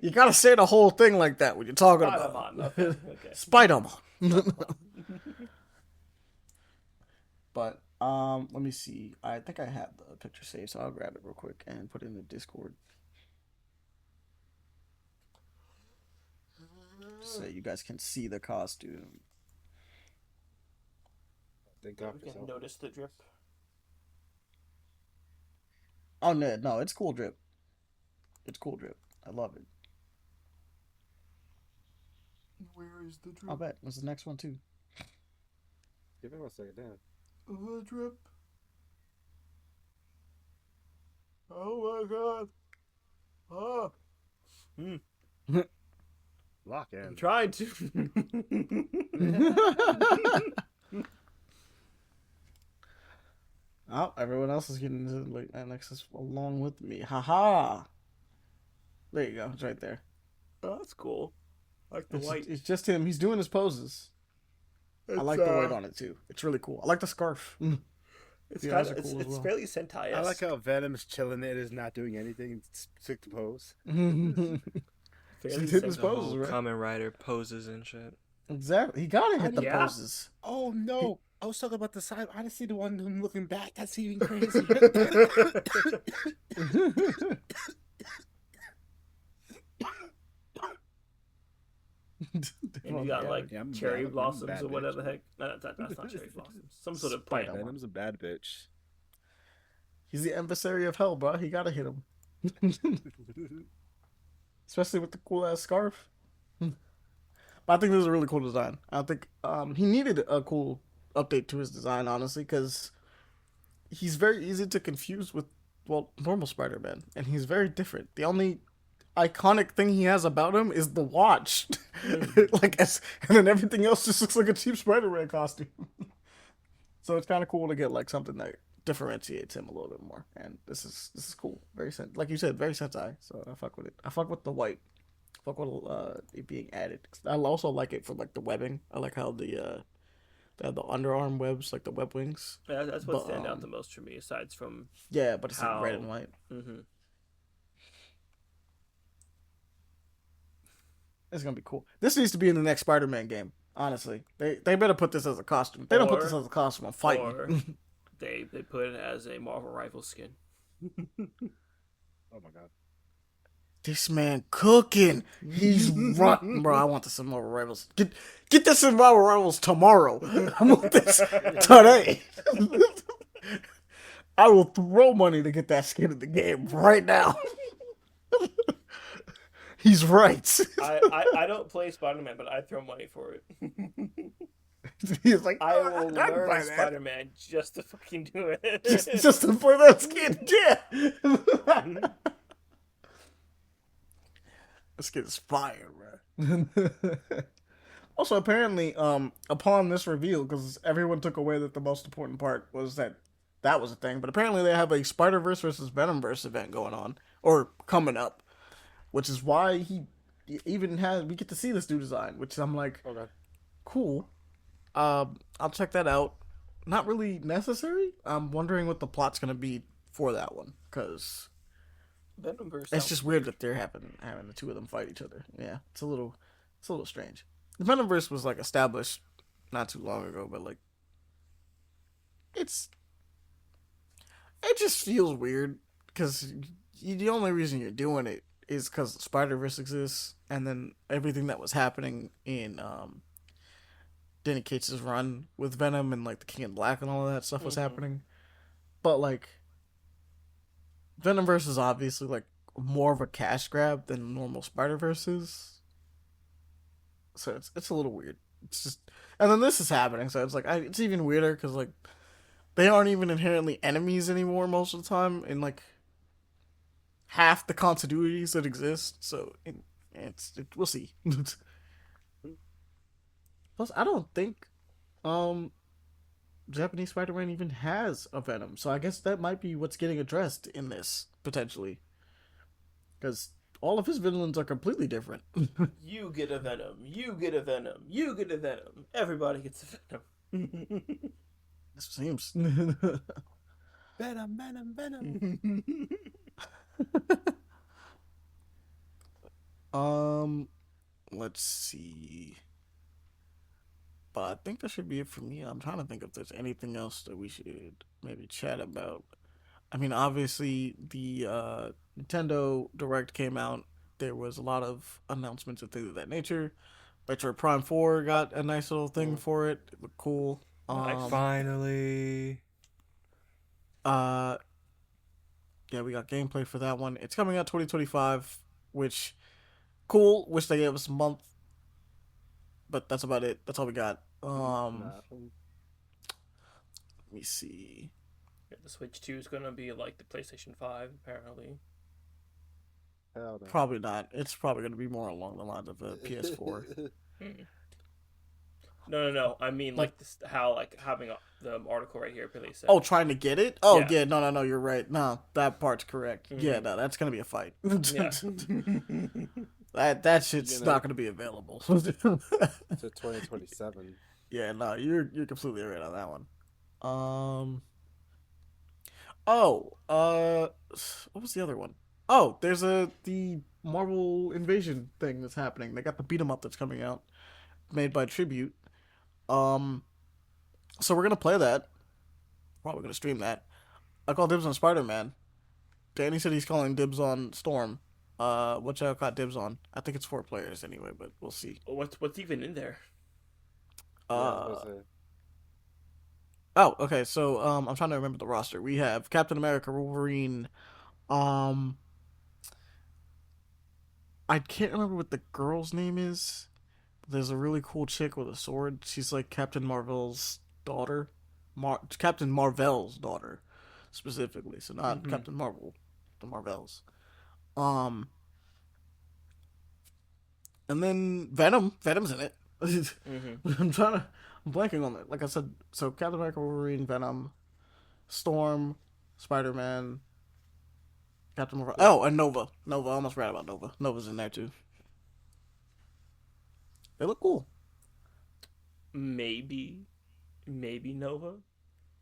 You gotta say the whole thing like that when you're talking about Okay. Spider-Man. But let me see. I think I have the picture saved, so I'll grab it real quick and put it in the Discord. So you guys can see the costume. Thank God We for can self. notice the drip. Oh no, it's cool drip. It's cool drip. I love it. Where is the drip? I'll bet. What's the next one too? Give it 1 second, damn. The drip. Oh my god. Oh. Lock in. I'm trying to. Oh, everyone else is getting into like annexes along with me. Haha. There you go. It's right there. Oh, that's cool. I like the white. It's just him. He's doing his poses. I like the white on it too. It's really cool. I like the scarf. It's The kind eyes of are cool as it's well. fairly Sentai. I like how Venom's chilling it, is not doing anything, stick to pose. fairly He did his Sentai. poses, right? Kamen Rider poses and shit. Exactly. He gotta hit the Yeah. poses. Oh no! I was talking about the side. I didn't see the one who's looking back. That's even crazy. And you got like Yeah, I'm cherry bad- I'm blossoms bad or whatever the bitch. heck. No, that's not cherry blossoms. Some sort of plant. Venom's a bad bitch. He's the emissary of hell, bro. He gotta hit him. Especially with the cool ass scarf. But I think this is a really cool design. I think he needed a cool update to his design, honestly, because he's very easy to confuse with, well, normal Spider-Man, and he's very different. The only iconic thing he has about him is the watch. And then everything else just looks like a cheap Spider-Man costume. So it's kind of cool to get like something that differentiates him a little bit more. And this is cool. Very like you said, very Sentai. So I fuck with it. I fuck with the white. I fuck with it being added. I also like it for like the webbing. I like how they have the underarm webs, like the web wings. Yeah, that's what stand out the most for me, aside from but it's in red and white. Mm-hmm. It's gonna be cool. This needs to be in the next Spider-Man game. Honestly, they better put this as a costume. If they don't put this as a costume, I'm fighting. Or they put it as a Marvel Rivals skin. Oh my god. This man cooking. He's rotten, bro. I want this in Marvel Rivals. Get this in Marvel Rivals tomorrow. I want this today. I will throw money to get that skin in the game right now. He's right. I don't play Spider-Man, but I throw money for it. He's like, I will learn Spider-Man just to fucking do it. just to play that skin. Yeah. This kid is fire, bro. Also, apparently, upon this reveal, because everyone took away that the most important part was that was a thing, but apparently they have a Spider-Verse versus Venomverse event going on, or coming up, which is why we get to see this new design, which I'm like, okay, cool. I'll check that out. Not really necessary. I'm wondering what the plot's gonna be for that one, because it's just weird that they're having the two of them fight each other. Yeah, it's a little strange. The Venomverse was like established not too long ago, but like it just feels weird because the only reason you're doing it is because Spider-Verse exists, and then everything that was happening in Danny Cates' run with Venom and like the King in Black and all of that stuff was happening. But like Venomverse is obviously like more of a cash grab than normal Spider-Verse is. So it's a little weird. It's just, and then this is happening, so it's like it's even weirder because like they aren't even inherently enemies anymore most of the time in like half the continuities that exist. So we'll see. Plus, I don't think Japanese Spider-Man even has a Venom, so I guess that might be what's getting addressed in this potentially, because all of his villains are completely different. You get a Venom. You get a Venom. You get a Venom. Everybody gets a Venom. This seems. Venom. Let's see. But I think that should be it for me. I'm trying to think if there's anything else that we should maybe chat about. I mean, obviously, the Nintendo Direct came out. There was a lot of announcements and things of that nature. Metroid Prime 4 got a nice little thing for it. It looked cool. Finally. Yeah, we got gameplay for that one. It's coming out 2025, which, cool. Wish they gave us a month. But that's about it. That's all we got. Let me see. Yeah, the Switch 2 is gonna be like the PlayStation 5, apparently. Hell no. Probably not. It's probably going to be more along the lines of a PS4. No. I mean, like this, how like having the article right here, Billy said. Oh, trying to get it? Oh, Yeah. No. You're right. No, that part's correct. Mhm. Yeah, no, that's going to be a fight. Yeah. That shit's not going to be available. To 2027. Yeah, no, you're completely right on that one. What was the other one? Oh, there's the Marvel Invasion thing that's happening. They got the beat 'em up that's coming out, made by Tribute. So we're gonna play that. Probably gonna stream that. I call dibs on Spider-Man. Danny said he's calling dibs on Storm. What y'all got dibs on? I think it's 4 players anyway, but we'll see. What's even in there? Oh, okay. So I'm trying to remember the roster. We have Captain America, Wolverine. I can't remember what the girl's name is. There's a really cool chick with a sword. She's like Captain Marvel's daughter. Captain Marvel's daughter, specifically. So not Captain Marvel, the Marvels. And then Venom. Venom's in it. Mm-hmm. I'm blanking on it. Like I said, so Captain America, Wolverine, Venom, Storm, Spider-Man, Captain Marvel. Oh, and Nova. Nova. I almost forgot about Nova. Nova's in there too. They look cool. Maybe Nova.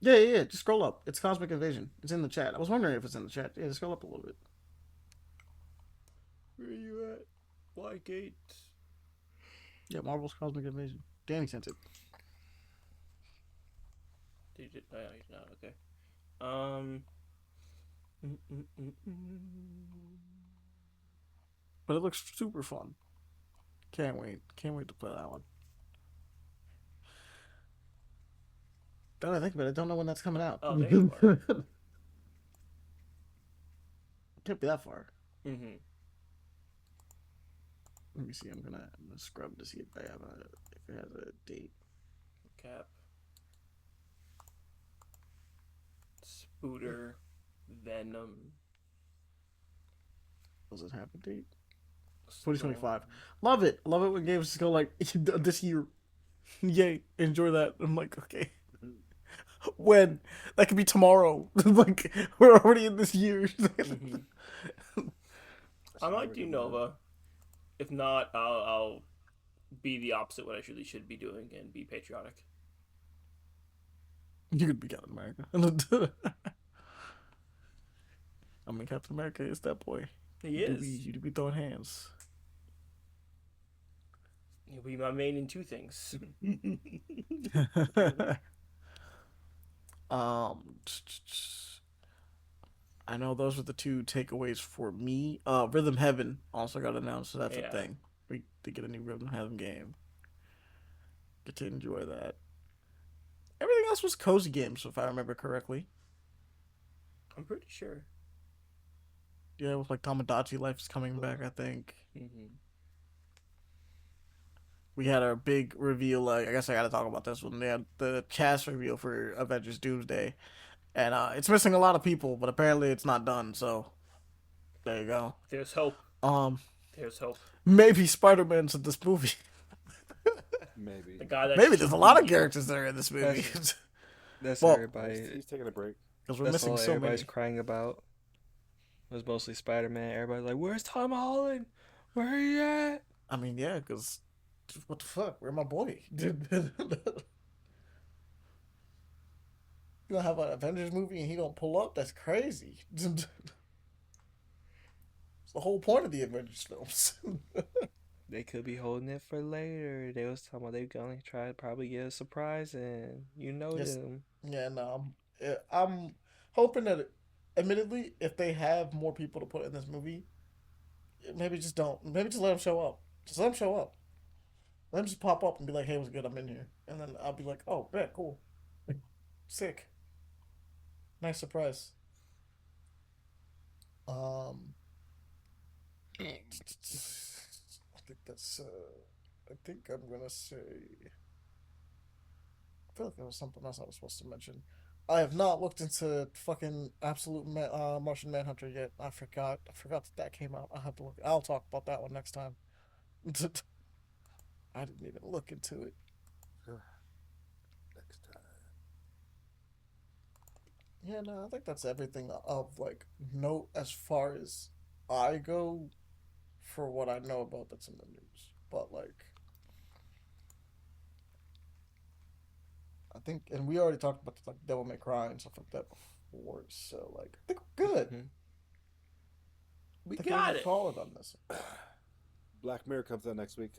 Yeah. Just scroll up. It's Cosmic Invasion. It's in the chat. I was wondering if it's in the chat. Yeah, just scroll up a little bit. Where are you at? Wygate. Yeah, Marvel's Cosmic Invasion. Danny sent it. Did you? Oh, he's not. Okay. But it looks super fun. Can't wait. Can't wait to play that one. Don't I think about it? I don't know when that's coming out. Oh, there you are. Can't be that far. Mm-hmm. Let me see. I'm gonna scrub to see if if it has a date. Cap. Spooter. Venom. Does it have a date? 2025. Love it. Love it when games just go like this year. Yay! Enjoy that. I'm like, okay. When? That could be tomorrow. Like we're already in this year. Mm-hmm. I might do Nova. If not, I'll be the opposite what I really should be doing and be patriotic. You could be Captain America. I mean, Captain America is that boy. He is. You do be throwing hands. He'll be my main in two things. I know those are the two takeaways for me. Rhythm Heaven also got announced, so that's a thing. We did get a new Rhythm Heaven game. Get to enjoy that. Everything else was cozy games, if I remember correctly. I'm pretty sure. Yeah, it was like Tamagotchi Life is coming back, I think. Mm-hmm. We had our big reveal. I guess I got to talk about this one. They had the cast reveal for Avengers Doomsday. And it's missing a lot of people, but apparently it's not done, so there you go. There's hope. There's hope. Maybe Spider-Man's in this movie. Maybe. The guy that Maybe there's a lot of characters that are in this movie. That's Well, everybody. He's taking a break. Because we're That's missing all so everybody's many. crying about. It was mostly Spider-Man. Everybody's like, "Where's Tom Holland? Where are you at?" I mean, yeah, because what the fuck? Where my boy? You don't have an Avengers movie and he don't pull up? That's crazy. It's the whole point of the Avengers films. They could be holding it for later. They was talking about they gonna try to probably get a surprise, and you know Yes. them. Yeah, no. I'm hoping that, admittedly, if they have more people to put in this movie, maybe just don't. Maybe just let them show up. Just let them show up. Let them just pop up and be like, hey, what's good? I'm in here. And then I'll be like, oh, bet, cool. Sick. Nice surprise. I think that's, I think I'm gonna say, I feel like there was something else I was supposed to mention. I have not looked into fucking Martian Manhunter yet. I forgot that came out. I have to look. I'll talk about that one next time. I didn't even look into it. Next time. Yeah, no, I think that's everything of like note as far as I go for what I know about that's in the news. But like, I think, and we already talked about like Devil May Cry and stuff like that before. So like, I think we're good. Mhm. We I think got we're it. solid on this. Black Mirror comes out next week.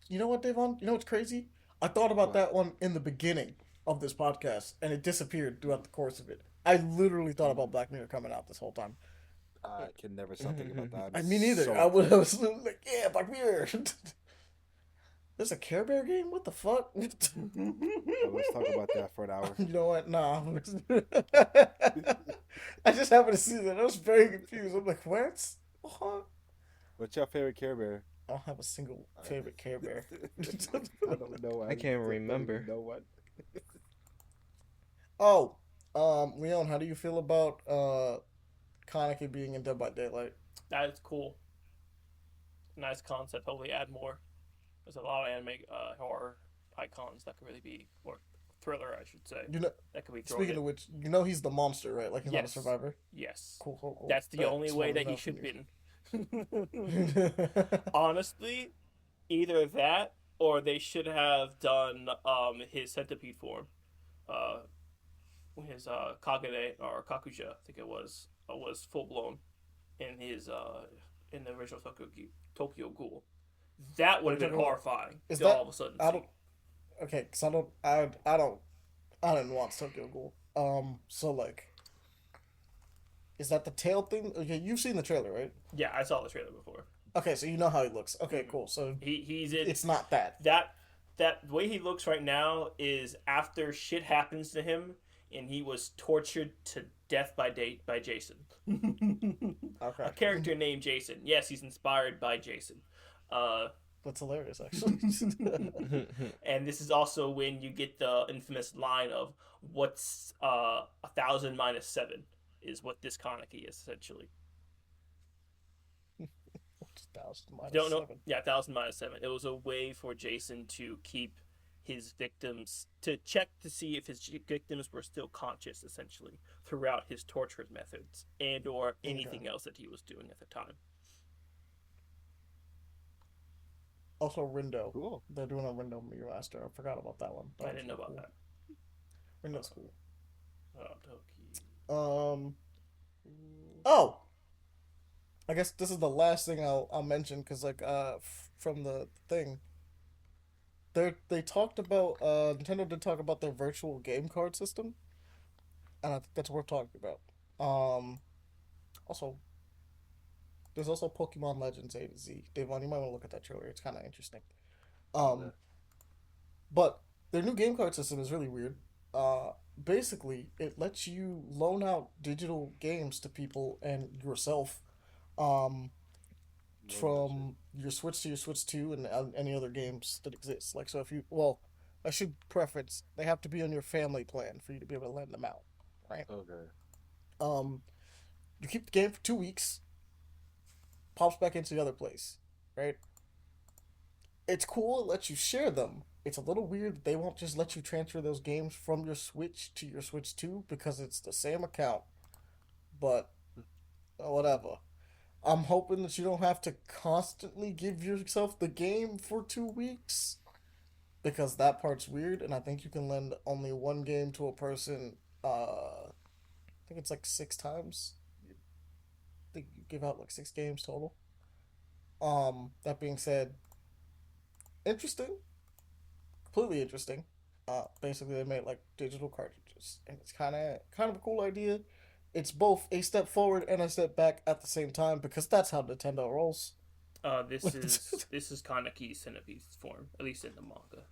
You know what, Davon? You know what's crazy? I thought about What? that one in the beginning of this podcast, and it disappeared throughout the course of it. I literally thought about Black Mirror coming out this whole time. I can never stop thinking about that. I I'm mean, neither. so I was like, yeah, Black Mirror. There's a Care Bear game? What the fuck? Well, let's talk about that for an hour. You know what? Nah. I just happened to see that. I was very confused. I'm like, what? What's your favorite Care Bear? I don't have a single favorite Care Bear. I don't know. I can't remember. Know what? Oh, Leon, how do you feel about Kaneki being in Dead by Daylight? That is cool. Nice concept. Hopefully, add more. There's a lot of anime horror icons that could really be, or thriller, I should say, You know, that could be thrown speaking in. of which, he's the monster, right? Like he's not a Yes. survivor. Yes. Cool, cool, cool. That's the Yeah, only just way wanted that to he know should from win. you. Honestly, either that or they should have done his centipede form, uh his Kagane or Kakuja, I think it was full blown in his in the original Tokyo Ghoul. That would have been horrifying. Is to that all of a sudden I see. don't okay? Because I didn't watch Tokyo Ghoul. So like, is that the tail thing? Okay, you've seen the trailer, right? Yeah, I saw the trailer before. Okay, so you know how he looks. Okay, cool. So He's in it's not that. that the way he looks right now is after shit happens to him and he was tortured to death by Jason. Okay, A character named Jason. Yes, he's inspired by Jason. that's hilarious, actually. And this is also when you get the infamous line of "What's 1,000 minus 7" is what this Kaneki is essentially. What's 1,000 minus Don't know. 7? Yeah, 1,000 minus 7. It was a way for Jason to keep his victims, to check to see if his victims were still conscious, essentially, throughout his torture methods and or anything else that he was doing at the time. Also, Rindo. Cool. They're doing a Rindo remaster. I forgot about that one. I didn't know about that. Rindo's cool. Oh, Toki. Oh, I guess this is the last thing I'll mention because like from the thing, they talked about Nintendo did talk about their virtual game card system, and I think that's worth talking about. Also, there's also Pokemon Legends A to Z. Devon, you might want to look at that trailer. It's kind of interesting. But their new game card system is really weird. Basically, it lets you loan out digital games to people and yourself, from your Switch to your Switch 2 and any other games that exist. Like, so if you, well, I should preference, they have to be on your family plan for you to be able to lend them out, right? Okay. You keep the game for 2 weeks, pops back into the other place, right? It's cool, it lets you share them. It's a little weird that they won't just let you transfer those games from your Switch to your Switch 2 because it's the same account. But, whatever. I'm hoping that you don't have to constantly give yourself the game for 2 weeks. Because that part's weird, and I think you can lend only one game to a person, I think it's like 6 times. I think you give out like 6 games total. That being said, interesting. Completely interesting. Basically they made like digital cartridges, and it's kind of a cool idea. It's both a step forward and a step back at the same time because that's how Nintendo rolls. This is Kaneki's centipede form, at least in the manga.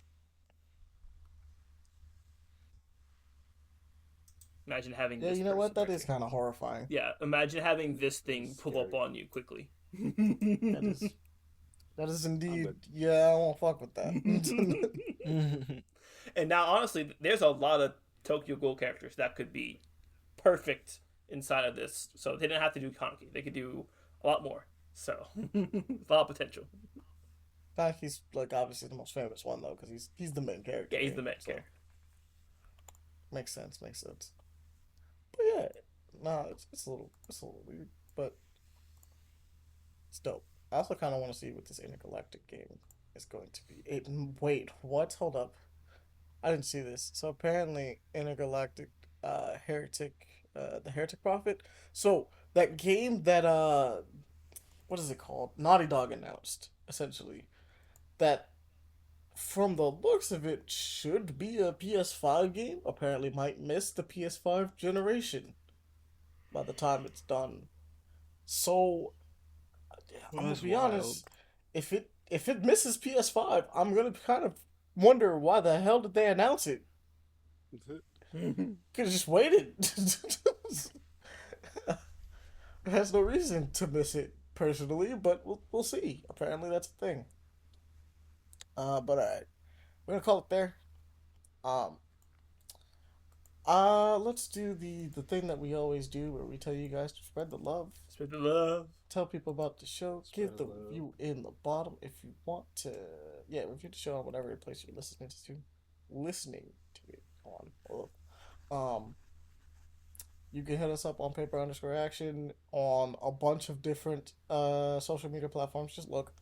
Imagine having Yeah, this. you know what? person That right is kind of horrifying. here. Yeah, imagine having this thing pull up Scary. on you quickly. That is indeed. good. Yeah, I won't fuck with that. And now, honestly, there's a lot of Tokyo Ghoul characters that could be perfect inside of this. So they didn't have to do Kaneki. They could do a lot more. So, a lot of potential. He's like obviously the most famous one though, because he's the main character. Yeah, he's right? the main So, character. makes sense. Makes sense. But yeah, no, it's a little weird, but it's dope. I also kind of want to see what this intergalactic game is going to be. Wait, what? Hold up. I didn't see this. So apparently, intergalactic heretic, the heretic prophet. So that game that what is it called? Naughty Dog announced essentially that from the looks of it should be a PS5 game. Apparently, might miss the PS5 generation by the time it's done. So I'm gonna That's be wild. honest. If it misses PS5, I'm gonna kind of wonder why the hell did they announce it? Could have just waited. There's no reason to miss it personally, but we'll see. Apparently that's a thing. But alright, we're gonna call it there. Um, Let's do the thing that we always do, where we tell you guys to spread the love, Spread the love. tell people about the show, Spread give the the love. review in the bottom if you want to. Yeah, review the show on whatever place you're listening to it on. You can hit us up on paper_action on a bunch of different social media platforms. Just look,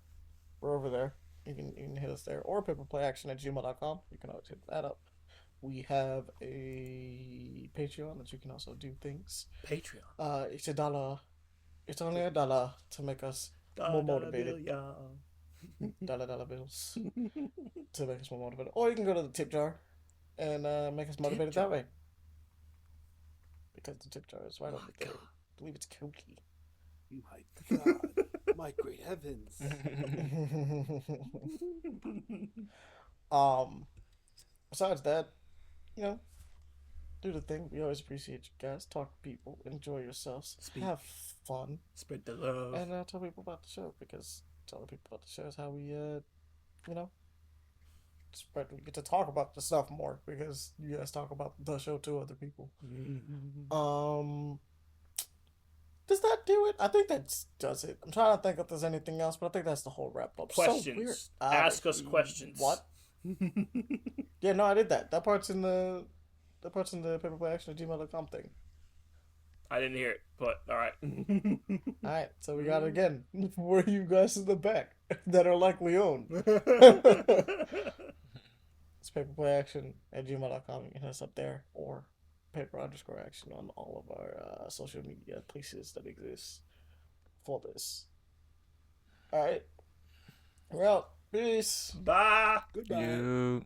we're over there. You can hit us there, or paperplayaction@gmail.com. You can always hit that up. We have a Patreon that you can also do things. Patreon. It's $1. It's only $1 to make us more motivated. Dollar bills to make us more motivated. Or you can go to the tip jar and make us motivated that way. Because the tip jar is right over there. I believe it's Koki. My God, my great heavens. Besides that, do the thing. We always appreciate you guys. Talk to people. Enjoy yourselves. Have fun. Spread the love. And tell people about the show, because telling people about the show is how we, we get to talk about the stuff more, because you guys talk about the show to other people. Does that do it? I think that does it. I'm trying to think if there's anything else, but I think that's the whole wrap up. Questions. So Ask us questions. What? Yeah, no, I did that. That part's in the paperplayaction@gmail.com thing. I didn't hear it, but alright. Alright, so we got it again. For you guys in the back that are likely owned. It's paperplayaction@gmail.com. You can hit us up there, or paper_action on all of our social media places that exist for this. Alright. We're out. Peace. Bye. Goodbye. You.